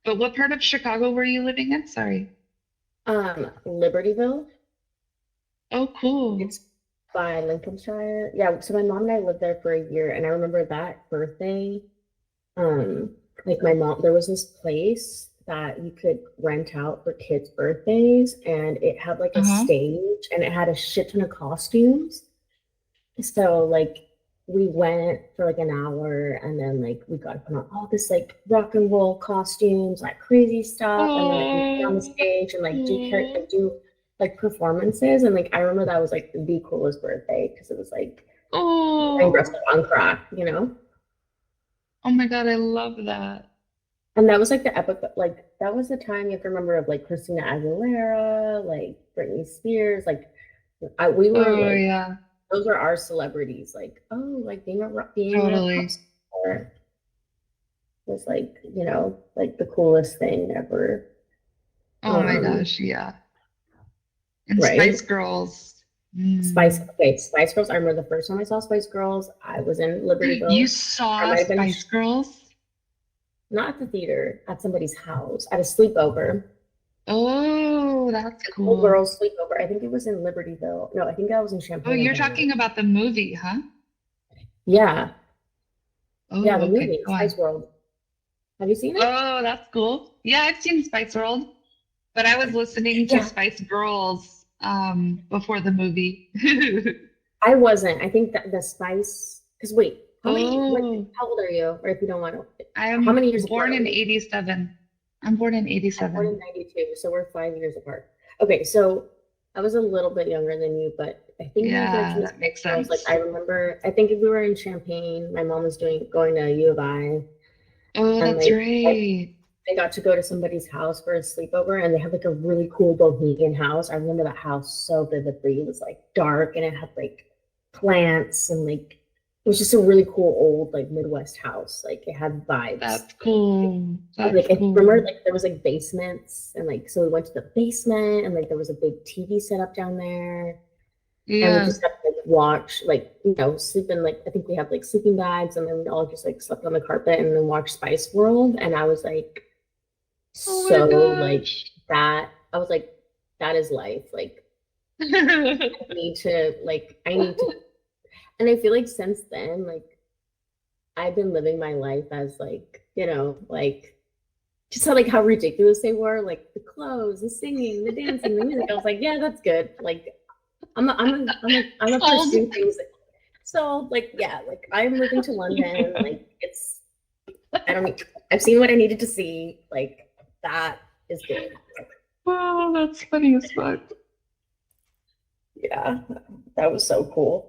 But what part of Chicago were you living in? Sorry.
Libertyville.
Oh, cool.
It's by Lincolnshire. Yeah, so my mom and I lived there for a year, and I remember that birthday. Like my mom, there was this place that you could rent out for kids' birthdays, and it had like a
Uh-huh.
stage, and it had a shit ton of costumes. So like we went for like an hour, and then like we got to put on all this like rock and roll costumes, like crazy stuff, and then like we get on the
Oh,
stage and like do like performances, and like I remember that was like the coolest birthday because it was like I'm dressed
oh,
up on crack, you know.
oh my God, I love that.
And that was like the epic, like that was the time you have to remember of like Christina Aguilera, like Britney Spears, like we were
Oh,
like
yeah,
those are our celebrities. Like, oh, like being a pop
totally.
star was like, like the coolest thing ever.
Oh my
Um,
gosh, yeah. And Spice
right?
Girls.
Spice,
Mm.
okay, Spice Girls. I remember the first time I saw Spice Girls, I was in
You
Libertyville. I
saw
might have been
Spice Girls?
not at the theater, at somebody's house, at a sleepover,
Oh, that's
an old
cool.
girls sleepover. I think it was in Libertyville. No, I think I was in
Oh,
Champaign
you're
Urbana.
talking about the movie, huh?
Yeah, yeah,
Oh,
the
okay.
movie
Go on.
Spice World. Have you seen it?
Oh, that's cool. Yeah, I've seen Spice World, but I was listening to
Yeah,
Spice Girls before the movie.
I wasn't. I think that the Spice. Because wait,
Oh,
how old are you? Or if you don't want to, how
I'm
many years apart
born
are
in
we?
87. I'm born in
I'm born
87.
in 92, so we're 5 years apart. Okay, so I was a little bit younger than you, but I think when you
Yeah,
mentioned
that
Spice
makes
Girls, like
sense.
I remember, I think we were in Champaign. My mom was going to U of I,
Oh,
and
that's
like
right.
I got to go to somebody's house for a sleepover, and they had like a really cool bohemian house. I remember that house so vividly. It was like dark, and it had like plants, and like it was just a really cool old like Midwest house. Like it had vibes.
That's cool.
And,
That's
like I remember
cool.
like there was like basements, and like so we went to the basement, and like there was a big TV set up down there, and we
Yeah.
just got to like watch like sleep in like I think we had like sleeping bags, and then we all just like slept on the carpet and then watched Spice World, and I was like
Oh my
so like
gosh.
that I was like that is life. Like I need to, and I feel like since then like I've been living my life as like like just how ridiculous they were, like the clothes, the singing, the dancing, the music. I was like, yeah, that's good. Like I'm a
Sold.
pursue things. So like yeah, like I'm moving to London. Like I don't need, I've seen what I needed to see. Like that is good.
Oh, that's funny as fuck.
Yeah, that was so cool.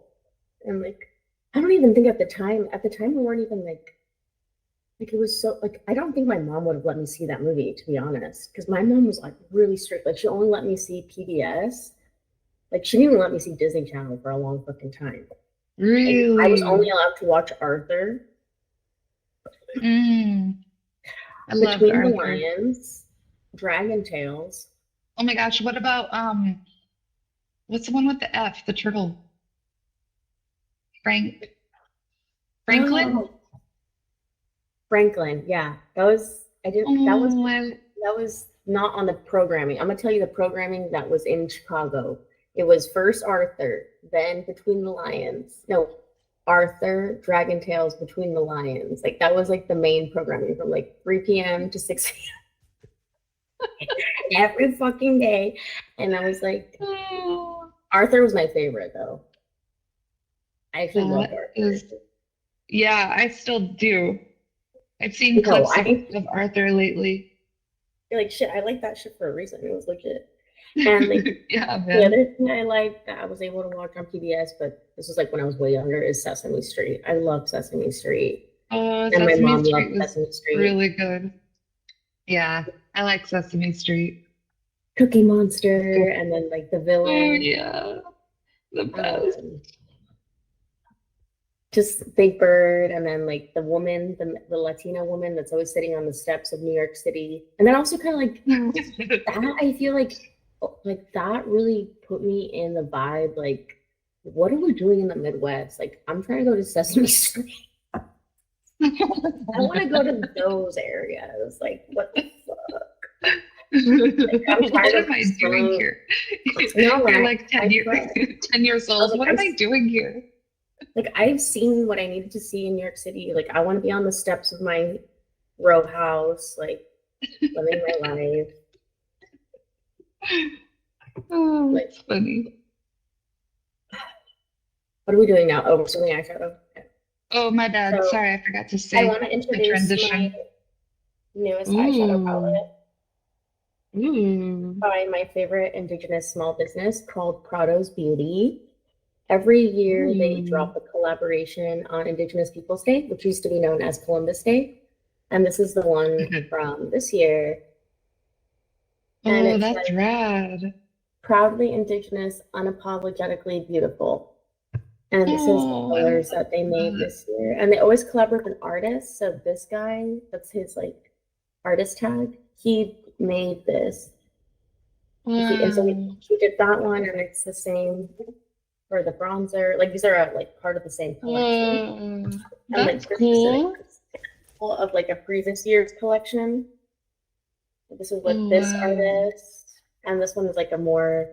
And like, I don't even think at the time. At the time, we weren't even like it was so like I don't think my mom would have let me see that movie, to be honest, because my mom was like really strict. Like she only let me see PBS. Like she didn't even let me see Disney Channel for a long fucking time. Like I was only
Really?
allowed to watch Arthur,
Mm, I loved
Between the
Arthur.
Lions, Dragon Tales.
Oh my gosh, what about what's the one with the F, the turtle? Frank Franklin?
Oh, Franklin. Yeah, that was I didn't.
Oh, I,
That was not on the programming. I'm gonna tell you the programming that was in Chicago. It was first Arthur, then Between the Lions. No, Arthur, Dragon Tales, Between the Lions. Like that was like the main programming from like 3 p.m. to 6 every fucking day. And I was like,
oh,
Arthur was my favorite though. I actually loved
that
Arthur.
is, yeah, I still do. I've seen
No,
clips of Arthur lately.
you're like shit. I like that shit for a reason. It was legit. And like
Yeah,
the
man.
other thing I like that I was able to watch on PBS, but this was like when I was way younger, is Sesame Street. I love Sesame Street.
Oh,
And my
Sesame
mom loved
Street was
Sesame Street.
really good. Yeah, I like Sesame Street.
Cookie
Let's go.
Monster, and then like the
Oh,
villain,
yeah, the best.
um, just Big Bird, and then like the woman, the Latina woman that's always sitting on the steps of New York City. And then also kind of like that, I feel like that really put me in the vibe. Like, what are we doing in the Midwest? Like, I'm trying to go to Sesame Street. I want to go to those areas. Like, what the fuck? Like, I'm
What
tired of
am I doing
swimming.
here?
No,
You're
I,
like
I
10 years,
tried.
10 years
I was
old.
like,
What am I doing here?
I've seen what I needed to see in New York City. Like, I want to be on the steps of my row house, like living my life.
Oh,
Like,
it's funny.
what are we doing now? Oh, we're doing eyeshadow. Okay.
Oh, my bad.
So
Sorry, I forgot to
I
say
want to
the
introduce my
transition.
newest eyeshadow
Ooh,
palette
ooh.
by my favorite Indigenous small business called Prado's Beauty. Every year they
Ooh.
drop a collaboration on Indigenous Peoples Day, which used to be known as Columbus Day. And this is the one from this year. And
Oh,
it's
that's
like
rad.
proudly Indigenous, unapologetically beautiful. And this is the
Oh, I love
colors that they made
that.
this year. And they always collaborate with artists. So this guy, that's his like artist tag, he made this. And so
Wow.
he did that one, and it's the same for the bronzer. Like these are like part of the same collection.
Whoa,
And
that's
like this is an
cool.
example of like a previous year's collection. This is with
Oh,
this
wow.
artist, and this one is like a more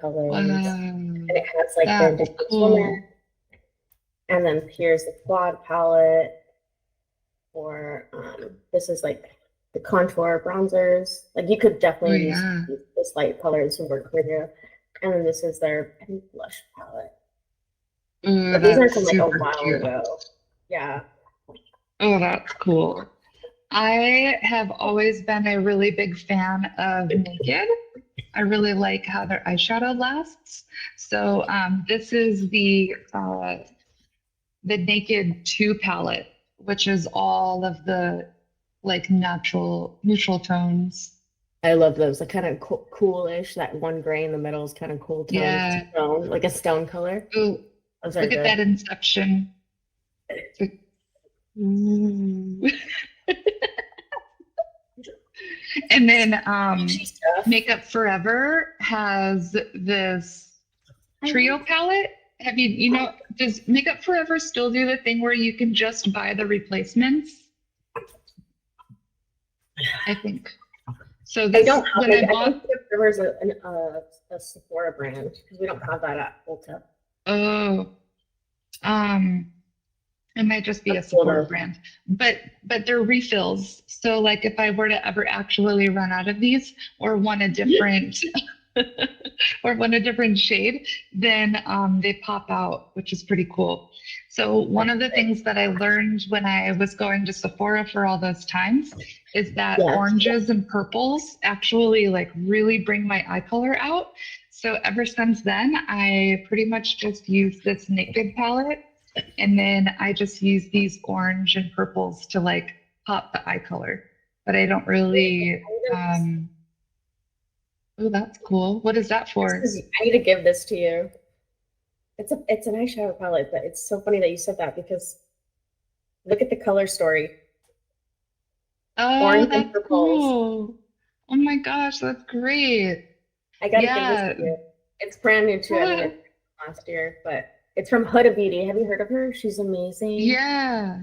colors,
Wow.
and it has like the
That's
indigenous woman.
cool.
And then here's the quad palette for this is like the contour bronzers. Like you could
Oh,
definitely use
yeah.
this light colors to work for you. And then this is their pink blush palette.
Ooh,
But these are
that's
from like a
super
while
cute.
ago. Yeah.
Oh, that's cool. I have always been a really big fan of Naked. I really like how their eyeshadow lasts. So this is the Naked 2 palette, which is all of the like natural neutral tones.
I love those. Like kind of coolish. That one gray in the middle is kind of cool tone,
Yeah.
stone, like a stone color.
Ooh,
Those are
look at
good.
that inception. Ooh. And then
Peachy stuff.
Makeup Forever has this
I
trio
like
palette. Have does Makeup Forever still do the thing where you can just buy the replacements? I think. So
I don't have
when
like
I
I think
bought,
there was a Sephora brand because we don't have that at Ulta.
oh, um, it might just be a
That's cool
Sephora
though.
brand, but they're refills. So like if I were to ever actually run out of these or want a different or want a different shade, then they pop out, which is pretty cool. So one of the things that I learned when I was going to Sephora for all those times is that
Yes.
oranges and purples actually like really bring my eye color out. So ever since then, I pretty much just use this Naked palette, and then I just use these orange and purples to like pop the eye color. But I don't really, oh, that's cool. What is that for?
I need to give this to you. It's an eyeshadow palette, but it's so funny that you said that because look at the color story.
Oh,
Orange and
that's
purples.
cool. Oh my gosh, that's great.
I gotta give this
Yeah.
to you. It's brand new too. I mean,
What?
it's last year, but it's from Huda Beauty. Have you heard of her? She's amazing.
Yeah.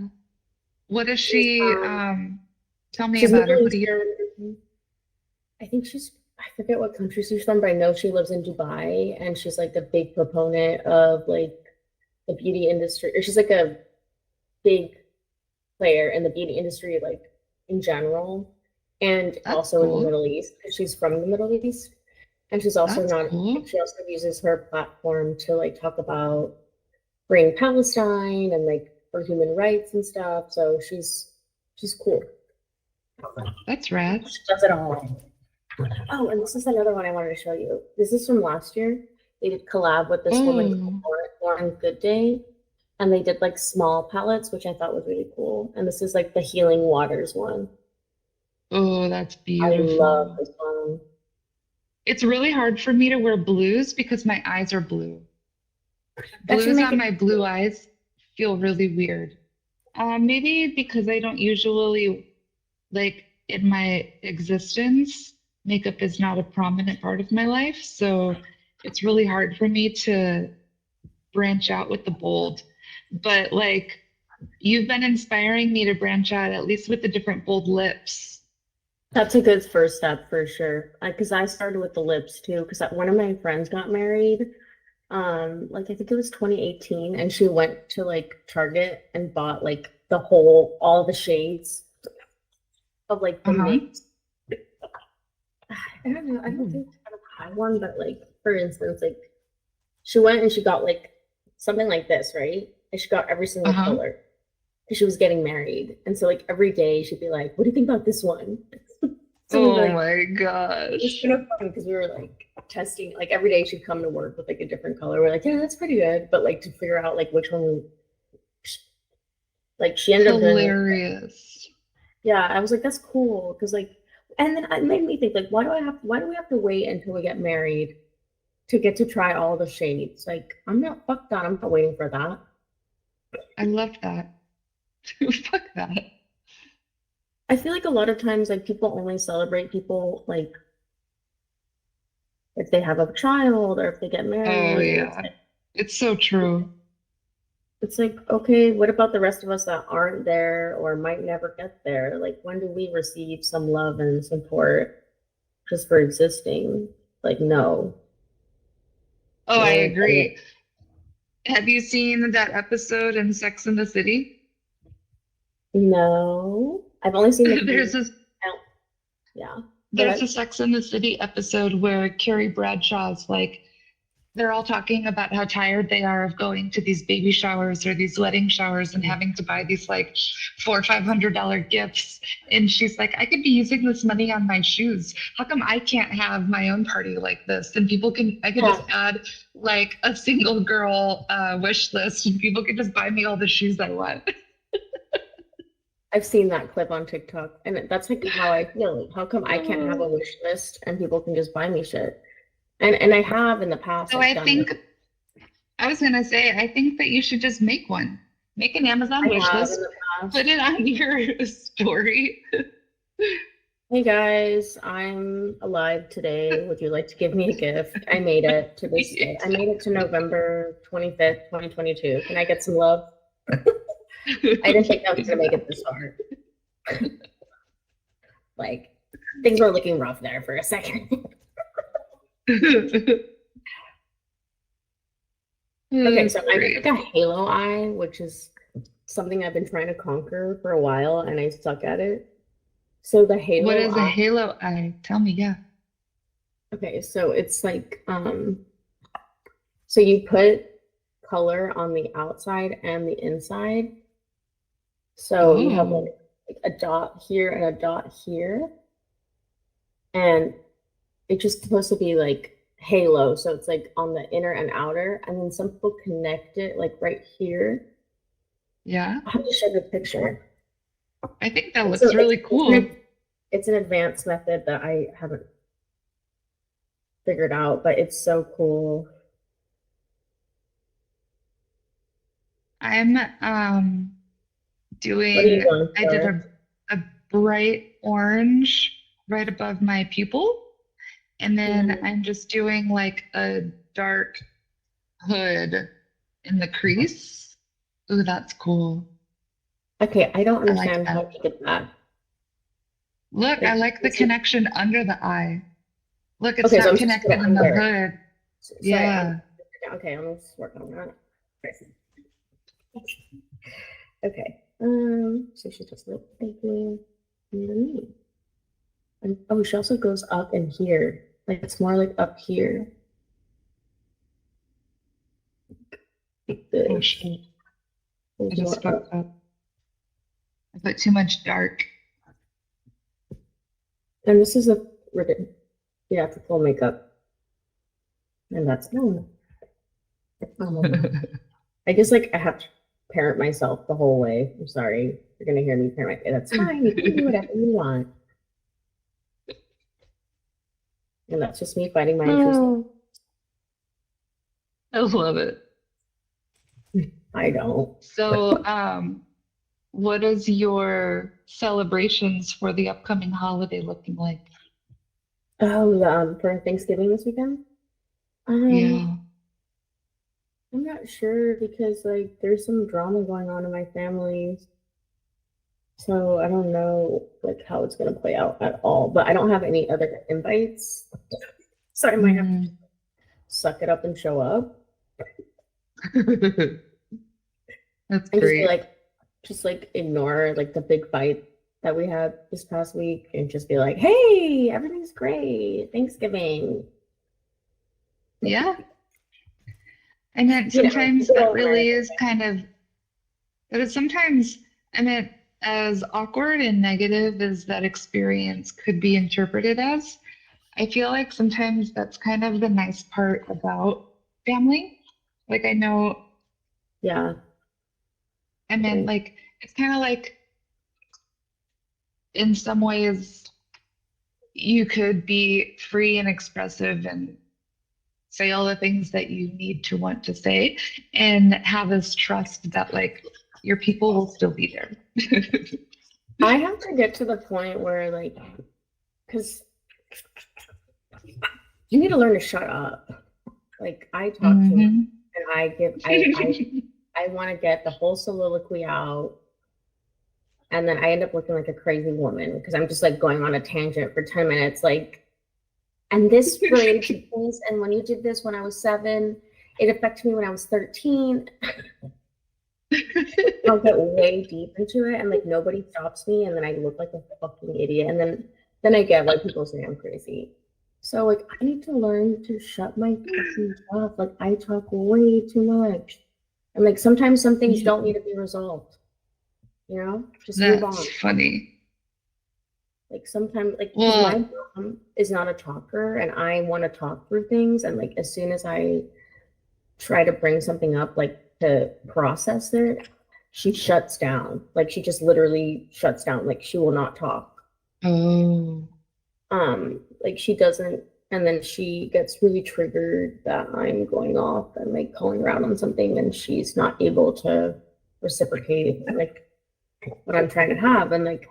What is
She's
she? Tell me
she's
about her.
Middle
Who do you?
Eastern. I think I forget what country she's from, but I know she lives in Dubai and she's like a big proponent of like the beauty industry. Or she's like a big player in the beauty industry, like in general, and
That's
also in the
cool.
Middle East. She's from the Middle East. And she's also
That's
not,
cool.
she also uses her platform to like talk about bring Palestine and like for human rights and stuff. So she's cool.
That's rad.
She does it all. Oh, and this is another one I wanted to show you. This is from last year. They did collab with this woman called
Oh,
Lauren Goodday, and they did like small palettes, which I thought was really cool. And this is like the Healing Waters one.
oh, that's
I love
beautiful.
this one.
It's really hard for me to wear blues because my eyes are blue.
That should
Blues
make
on
it.
my blue eyes feel really weird. Maybe because I don't usually, like in my existence, makeup is not a prominent part of my life. So it's really hard for me to branch out with the bold. But like, you've been inspiring me to branch out, at least with the different bold lips.
That's a good first step for sure. Because I started with the lips too. Because one of my friends got married, like I think it was 2018, and she went to like Target and bought like all the shades of like the
Uh-huh.
mix. I don't know. I don't
Ooh.
think I don't have one, but like for instance, like she went and she got like something like this, right? And she got every single
Uh-huh.
color because she was getting married. And so like every day she'd be like, "What do you think about this one?" So we
Oh
like
my
it was
gosh.
kind of fun because we were like testing like every day she'd come to work with like a different color. We're like, yeah, that's pretty good. But like to figure out like which one like she ended up doing
Hilarious.
yeah, I was like, that's cool. Because like and then it made me think like why do we have to wait until we get married to get to try all the shades? Like I'm not fuck that. I'm not waiting for that.
I love that. Fuck that.
I feel like a lot of times like people only celebrate people like if they have a child or if they get
Oh
married. And
yeah. It's so true.
it's like, okay, what about the rest of us that aren't there or might never get there? Like when do we receive some love and support just for existing? Like no.
Oh, I
No,
agree. Have you seen that episode in Sex and the City?
no. I've only seen the
There's
beginning.
this
Yeah. Go
there's
ahead.
a Sex and the City episode where Carrie Bradshaw's like they're all talking about how tired they are of going to these baby showers or these wedding showers and having to buy these like $400 or $500 gifts. And she's like, I could be using this money on my shoes. How come I can't have my own party like this? And I could just
Yeah.
add like a single girl wish list and people could just buy me all the shoes I want.
I've seen that clip on TikTok, and that's like how I feel. Like, how come I can't have a wish list and people can just buy me shit? And I have in the past
So
like
I
done it.
think I was gonna say, I think that you should just make one. Make an Amazon
I
wish
have in
list,
the
put
past.
it on your story.
Hey guys, I'm alive today. Would you like to give me a gift? I made it to this day. I made it to November 25th, 2022. Can I get some love? I didn't think I was gonna make it this far. Like things were looking rough there for a second. Okay, so I
Great.
did like a halo eye, which is something I've been trying to conquer for a while, and I suck at it. So the
What
halo
is a
eye,
halo eye? Tell me, yeah.
okay, so it's like so you put color on the outside and the inside. So you have
Oh,
like a dot here and a dot here, and it's just supposed to be like halo. So it's like on the inner and outer, and then some people connect it like right here.
Yeah.
I'll have to show you a picture.
I think that looks really cool.
It's an advanced method that I haven't figured out, but it's so cool.
I'm
What are you
doing,
going
I did
for?
a bright orange right above my pupil. And then
Mhm.
I'm just doing like a dark hood in the crease. Ooh, that's cool.
Okay, I don't
I like
understand how
that.
to get that.
Look, I
Like,
like the connection under the eye. Look, it's
okay, so
not
I'm supposed to put
connected
it
in the
under.
hood.
Sorry, I'm
Yeah.
okay. I'm just working on that. Okay. So she just like thinking me. And oh, she also goes up in here. Like it's more like up here. Like
Oh
this.
shit. I
There's
just
more up.
fucked up. I put too much dark.
And this is a yeah, it's a full makeup. And that's no. I guess like I have to parent myself the whole way. I'm sorry. You're gonna hear me parent my that's fine. You can do whatever you want. And that's just me fighting my intrusive.
I love it.
I don't.
So, what is your celebrations for the upcoming holiday looking like?
Oh, for Thanksgiving this weekend? Um,
Yeah.
I'm not sure because like there's some drama going on in my family. So I don't know like how it's gonna play out at all. But I don't have any other invites. So I might have to
Mhm.
suck it up and show up
That's
and just be
great.
like just like ignore like the big fight that we had this past week and just be like, hey, everything's great. Thanksgiving.
Yeah. And then
You know,
sometimes
good
that
old
really
American
is kind of, but it's sometimes, I mean, as awkward and negative as that experience could be interpreted as, I feel like sometimes that's kind of the nice part about family. Like I know,
yeah.
I mean, like it's kind of like in some ways you could be free and expressive and say all the things that you need to want to say and have this trust that like your people will still be there.
I have to get to the point where like because you need to learn to shut up. Like I talk too much
Hmm.
and I want to get the whole soliloquy out and then I end up looking like a crazy woman because I'm just like going on a tangent for 10 minutes like and this related to this and when you did this when I was 7, it affected me when I was 13. I'll get way deep into it and like nobody stops me and then I look like a fucking idiot and then I get like people say I'm crazy. So like I need to learn to shut my fucking mouth. Like I talk way too much. And like sometimes some things don't need to be resolved. You know? Just move on.
That's funny.
Like sometimes like because my
Well,
mom is not a talker and I want to talk through things and like as soon as I try to bring something up like to process it, she shuts down. Like she just literally shuts down. Like she will not talk.
oh,
Like she doesn't and then she gets really triggered that I'm going off and like calling her out on something and she's not able to reciprocate like what I'm trying to have. And like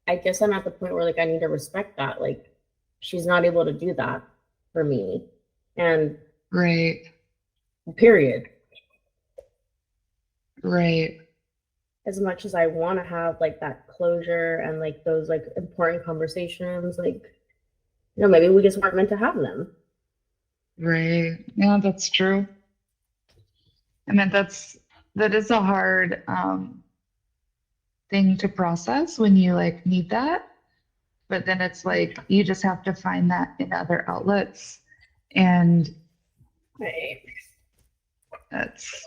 I guess I'm at the point where like I need to respect that. Like she's not able to do that for me. And
right,
period.
right,
As much as I want to have like that closure and like those like important conversations, like maybe we just weren't meant to have them.
right. Yeah, that's true. I mean, that is a hard thing to process when you like need that. But then it's like you just have to find that in other outlets, and
Right.
that's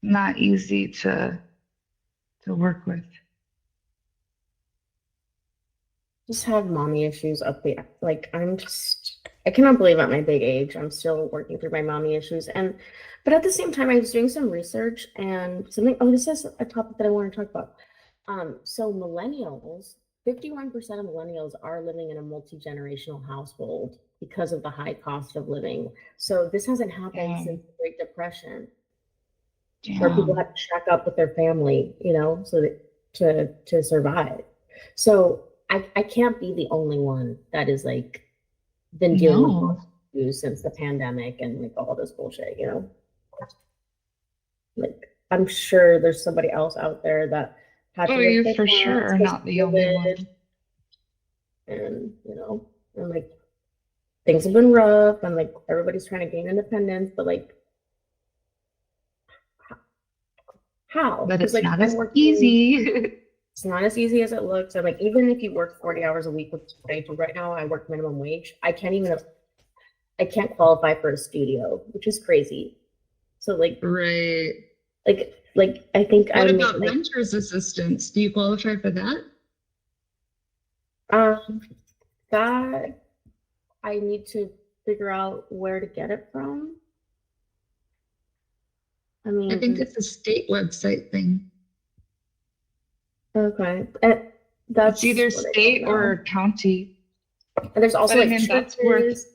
not easy to work with.
Just have mommy issues up the like I'm just I cannot believe at my big age, I'm still working through my mommy issues. But at the same time, I was doing some research and something. Oh, this is a topic that I want to talk about. So millennials, 51% of millennials are living in a multi-generational household because of the high cost of living. So this hasn't happened
Damn,
since the Great Depression, where people
damn.
have to shack up with their family, so that to survive. So I can't be the only one that is like been dealing with
No.
issues since the pandemic and like all this bullshit. Like I'm sure there's somebody else out there that had
Oh,
to live
you
with
for
their
sure
parents
are
because of
not the only
COVID,
one.
and like things have been rough and like everybody's trying to gain independence, but like how?
But
Because
it's
like
not
I'm
as
working,
easy.
it's not as easy as it looks. And like even if you work 40 hours a week, which I do right now, I work minimum wage. I can't qualify for a studio, which is crazy. So
Right.
like I think
What
I'm
about
like
renter's assistance? Do you qualify for that?
um that I need to figure out where to get it from. I
I think
mean,
it's a state website thing.
okay.
It's
That's
either
what I don't
state
know.
or county.
And there's also
But I
like
mean, that's worth,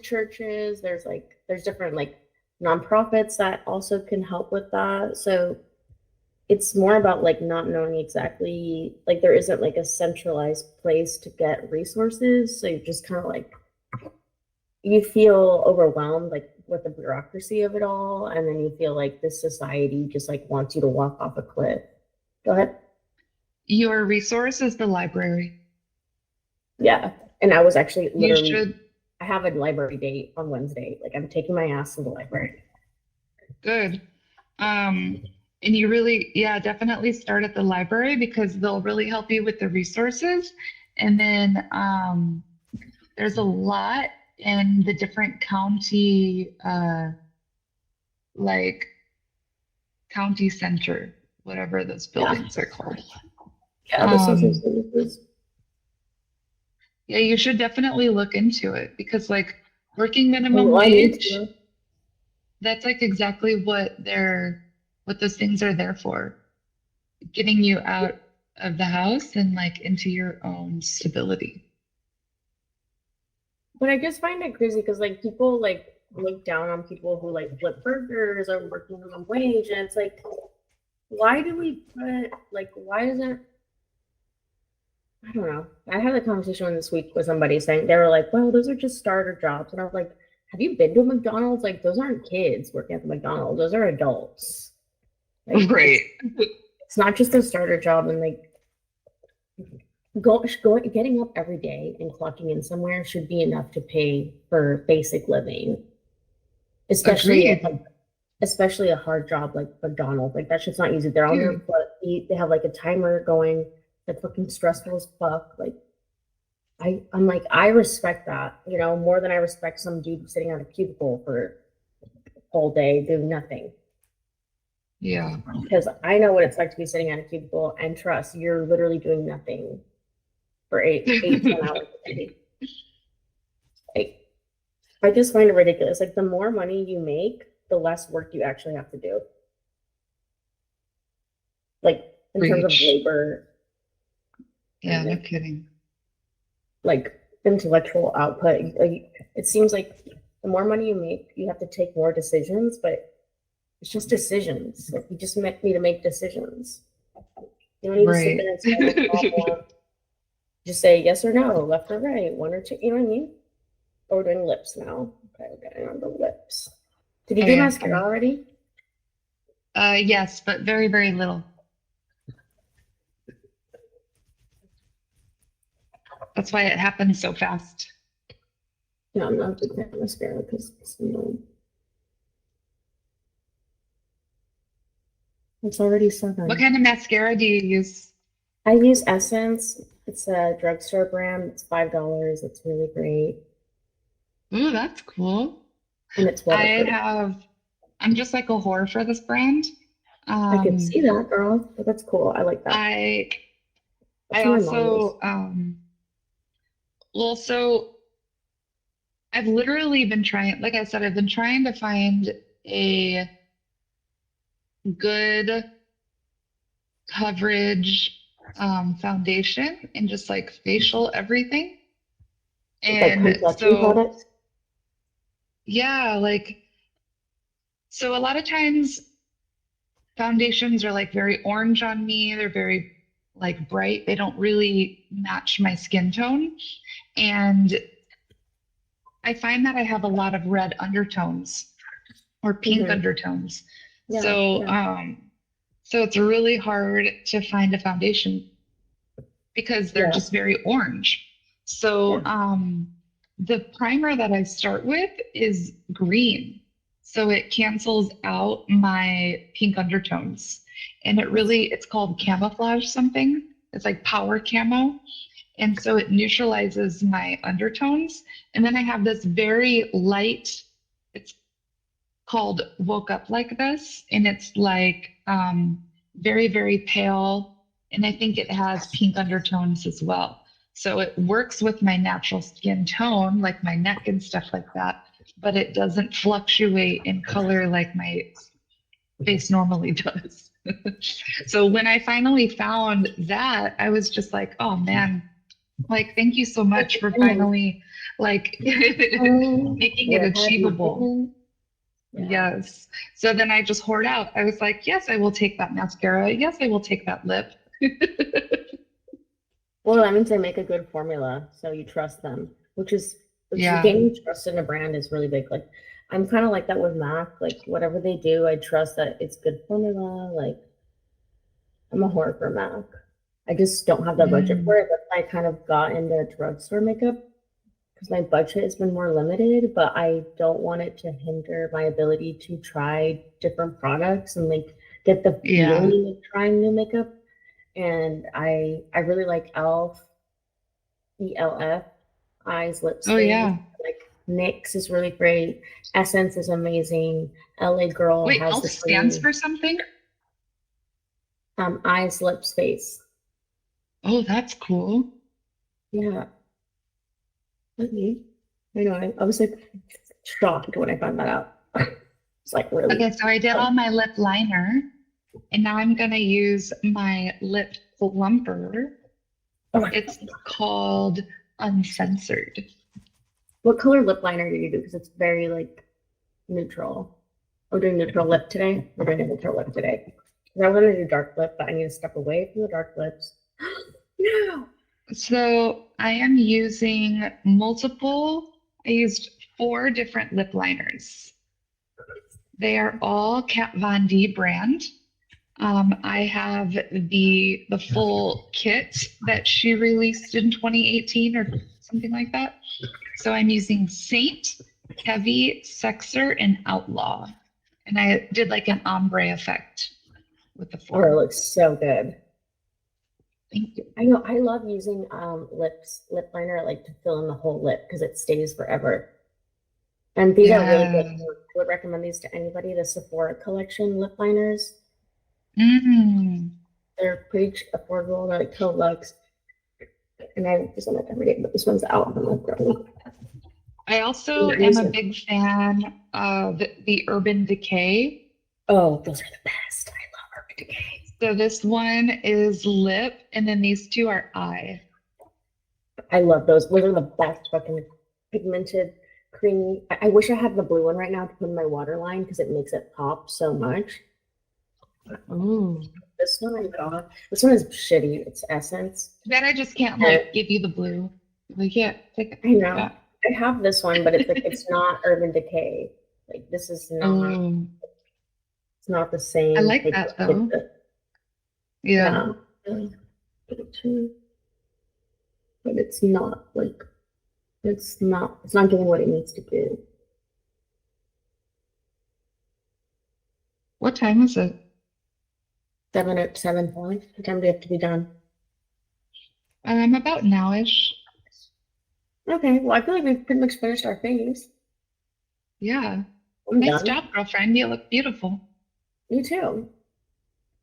churches, there's different like nonprofits that also can help with that. So it's more about like not knowing exactly, like there isn't like a centralized place to get resources. So you just kind of like you feel overwhelmed like with the bureaucracy of it all, and then you feel like this society just like wants you to walk off a cliff. Go ahead.
your resource is the library.
Yeah. And I was actually
You
literally,
should,
I have a library date on Wednesday. Like I'm taking my ass to the library.
good. And you really, yeah, definitely start at the library because they'll really help you with the resources. And then there's a lot in the different county, like county center, whatever those
Yeah.
buildings are called.
Yeah. The social
Um,
services.
yeah, you should definitely look into it because like working minimum
Well, I need
wage,
to.
that's like exactly what those things are there for, getting you out of the house and like into your own stability.
But I just find it crazy because like people like look down on people who like flip burgers or working minimum wage. And it's like, why do we put like, why isn't, I don't know. I had a conversation this week with somebody saying they were like, well, those are just starter jobs. And I was like, have you been to a McDonald's? Like, those aren't kids working at the McDonald's. Those are adults. Like,
Right.
it's not just a starter job. And like, getting up every day and clocking in somewhere should be enough to pay for basic living, especially at,
Agreed.
like, especially a hard job like McDonald's. Like, that shit's not easy. They're on their
Dude,
foot. They have like a timer going. That's fucking stressful as fuck. Like, I'm like, I respect that, more than I respect some dude sitting on a cubicle for a whole day doing nothing.
yeah.
Because I know what it's like to be sitting on a cubicle, and trust, you're literally doing nothing for 10 hours a day. Like, I just find it ridiculous. Like, the more money you make, the less work you actually have to do. Like, in terms of
Preach.
labor
Yeah,
and
no kidding.
like intellectual output. Like, it seems like the more money you make, you have to take more decisions, but it's just decisions. Like, you just need to make decisions. You don't need to sit there
Right.
and solve a problem. Just say yes or no, left or right, one or two. You know what I mean? Oh, we're doing lips now. Okay, we're getting on the lips. Did you do
Okay.
mascara already?
Yes, but very, very little. That's why it happened so fast.
No, I'm not a big fan of mascara because it's already
What
7.
kind of mascara do you use?
I use Essence. It's a drugstore brand. It's $5. It's really great.
Ooh, that's cool.
And it's
I
waterproof.
have, I'm just like a whore for this brand.
I could
Um,
see that, girl. But that's cool. I like that.
I
That's
I
what my mom
also
does.
well, so I've literally been trying, like I said, I've been trying to find a good coverage foundation and just like facial everything.
Like
And
complexion
so,
products.
yeah, like, so a lot of times foundations are like very orange on me. They're very like bright. They don't really match my skin tone. And I find that I have a lot of red undertones or pink
Hmm.
undertones.
Yeah,
So,
yeah,
so it's really hard to find a foundation because they're
yeah,
just very orange. So,
yeah.
the primer that I start with is green. So it cancels out my pink undertones. And it's called camouflage something. It's like power camo. And so it neutralizes my undertones. And then I have this very light, it's called Woke Up Like This. And it's like very, very pale. And I think it has pink undertones as well. So it works with my natural skin tone, like my neck and stuff like that, but it doesn't fluctuate in color like my face normally does. So when I finally found that, I was just like, oh man, like thank you so much for
Mm.
finally like making it
Where have you
achievable.
been? Yeah.
Yes. So then I just hoard out. I was like, yes, I will take that mascara. Yes, I will take that lip.
Well, that means they make a good formula, so you trust them, which
Yeah.
gaining trust in a brand is really big. Like, I'm kind of like that with MAC. Like, whatever they do, I trust that it's good formula. Like, I'm a whore for MAC. I just don't have the budget
Mm,
for it. But I kind of got into drugstore makeup because my budget has been more limited, but I don't want it to hinder my ability to try different products and like get the
yeah.
feeling of trying new makeup. And I really like ELF, eyes, lips,
Oh
face.
yeah.
Like NYX is really great. Essence is amazing. LA Girl
Wait,
has
ELF
the
stands
cream.
for something?
Eyes, lips, face.
Oh, that's cool.
Yeah. Okay. I know. I was like shocked when I found that out. It's like really.
Okay, so I did
Oh,
all my lip liner, and now I'm gonna use my lip plumper.
oh my
It's called
God.
Uncensored.
What color lip liner do you do? Because it's very like neutral. We're doing neutral lip today. We're doing a neutral lip today. 'Cause I was gonna do dark lip, but I need to step away from the dark lips. No.
So I am using I used four different lip liners. They are all Kat Von D brand. I have the full kit that she released in 2018 or something like that. So I'm using Saint, Heavy, Sexer, and Outlaw. And I did like an ombre effect with the
Oh, it
four.
looks so good.
Thank you.
I know. I love using lip liner like to fill in the whole lip because it stays forever. And these are really good.
Yeah.
I would recommend these to anybody. The Sephora collection lip liners.
Mm.
They're pretty affordable. They're like 12 bucks. And I use them like every day, but this one's out. I'm like, really?
I
I'm
also
not
am a
using it.
big fan of the Urban Decay.
Oh, those are the best. I love Urban Decay.
So this one is lip, and then these two are eye.
I love those. Those are the best fucking pigmented creamy. I wish I had the blue one right now to put in my waterline because it makes it pop so much.
Ooh.
This one I got. This one is shitty. It's Essence.
That I just can't
And
like give you the blue. Like, yeah, take it.
I
Take
know.
that.
I have this one, but it's like it's not Urban Decay. Like this is not.
Oh,
It's not the
I
same
like
type
that
of
though.
pigment.
Yeah.
Yeah. But it's not like it's not doing what it needs to do.
What time is it?
7:05. What time do we have to be done?
About nowish.
Okay, well I feel like we've pretty much finished our things.
Yeah.
I'm
Nice
done.
job, girlfriend. You look beautiful.
You too.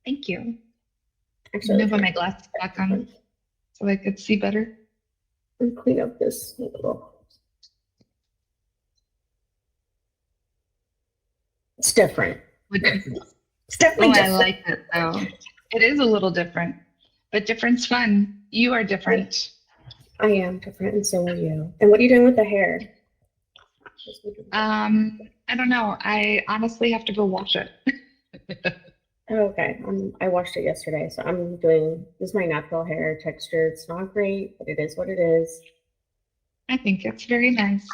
Thank you.
Actually,
I'm gonna
let's
put my glasses back on so I could see better.
clean up this little. It's different.
Which is,
It's definitely
oh, I
different.
like it though. It is a little different, but different's fun. You are different.
I am different, and so are you. And what are you doing with the hair?
I don't know. I honestly have to go wash it.
Oh, okay. I washed it yesterday, so I'm doing this is my natural hair texture. It's not great, but it is what it is.
I think it's very nice.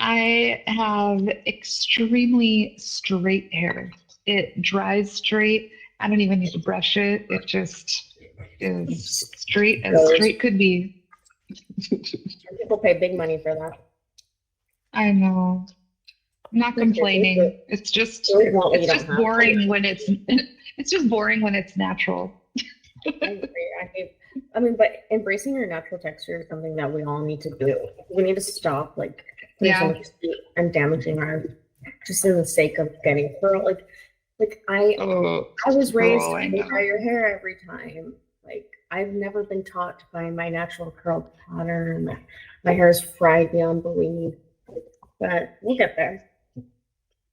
I have extremely straight hair. It dries straight. I don't even need to brush it. It just is straight as
Goes.
straight could be.
People pay big money for that.
I know. I'm not complaining. It's just boring when it's just boring when it's natural.
I agree. I mean, but embracing your natural texture is something that we all need to do. We need to stop like putting so much heat and damaging our just in the sake of getting curl. Like I was raised to dye your hair every time. Like I've never been taught to find my natural curl pattern. My hair is fried beyond belief, but we'll get there.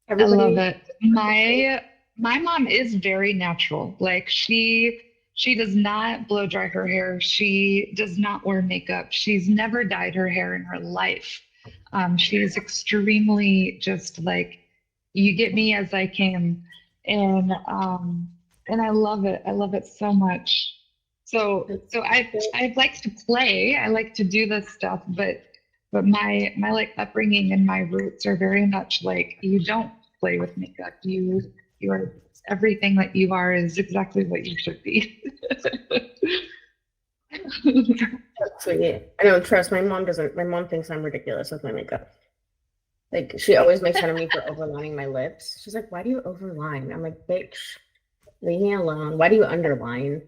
Everybody, I love it. My mom is very natural. Like she does not blow dry her hair. She does not wear makeup. She's never dyed her hair in her life. She's extremely just like, you get me as I came. And I love it. I love it so much. So I like to play. I like to do this stuff, but my like upbringing and my roots are very much like, you don't play with makeup. You are everything that you are is exactly what you should be.
That's sweet. I don't trust my mom thinks I'm ridiculous with my makeup. Like she always makes fun of me for overlining my lips. She's like, why do you overline? I'm like, bitch, leave me alone. Why do you underline?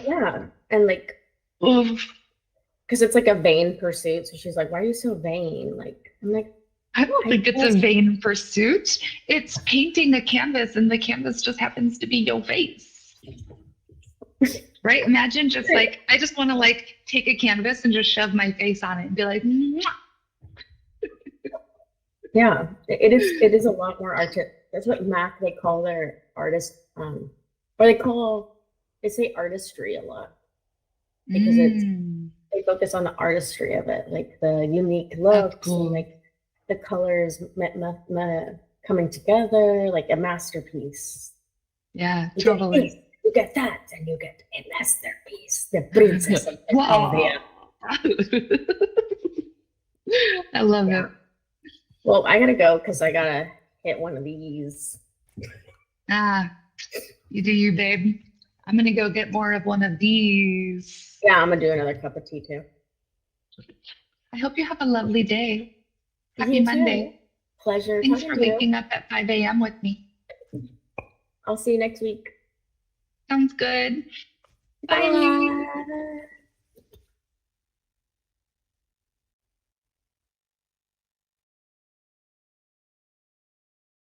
Yeah. And like, because it's like a vain pursuit. So she's like, why are you so vain? Like, I'm like,
I don't think it's a vain pursuit. It's painting a canvas and the canvas just happens to be your face. Right? Imagine just like, I just want to like take a canvas and just shove my face on it and be like, mwah.
Yeah, it is a lot more that's what Mac they call their artist, or they say artistry a lot because they focus on the artistry of it, like the unique looks and like the colors coming together, like a masterpiece.
Yeah, totally.
You get that, and you get a masterpiece, the princess of Colombia.
I love it.
Well, I gotta go because I gotta hit one of these.
You do you, babe. I'm gonna go get more of one of these.
Yeah, I'm gonna do another cup of tea too.
I hope you have a lovely day. Happy Monday.
Pleasure.
Thanks for waking up at 5 a.m. with me.
I'll see you next week.
Sounds good.
Bye.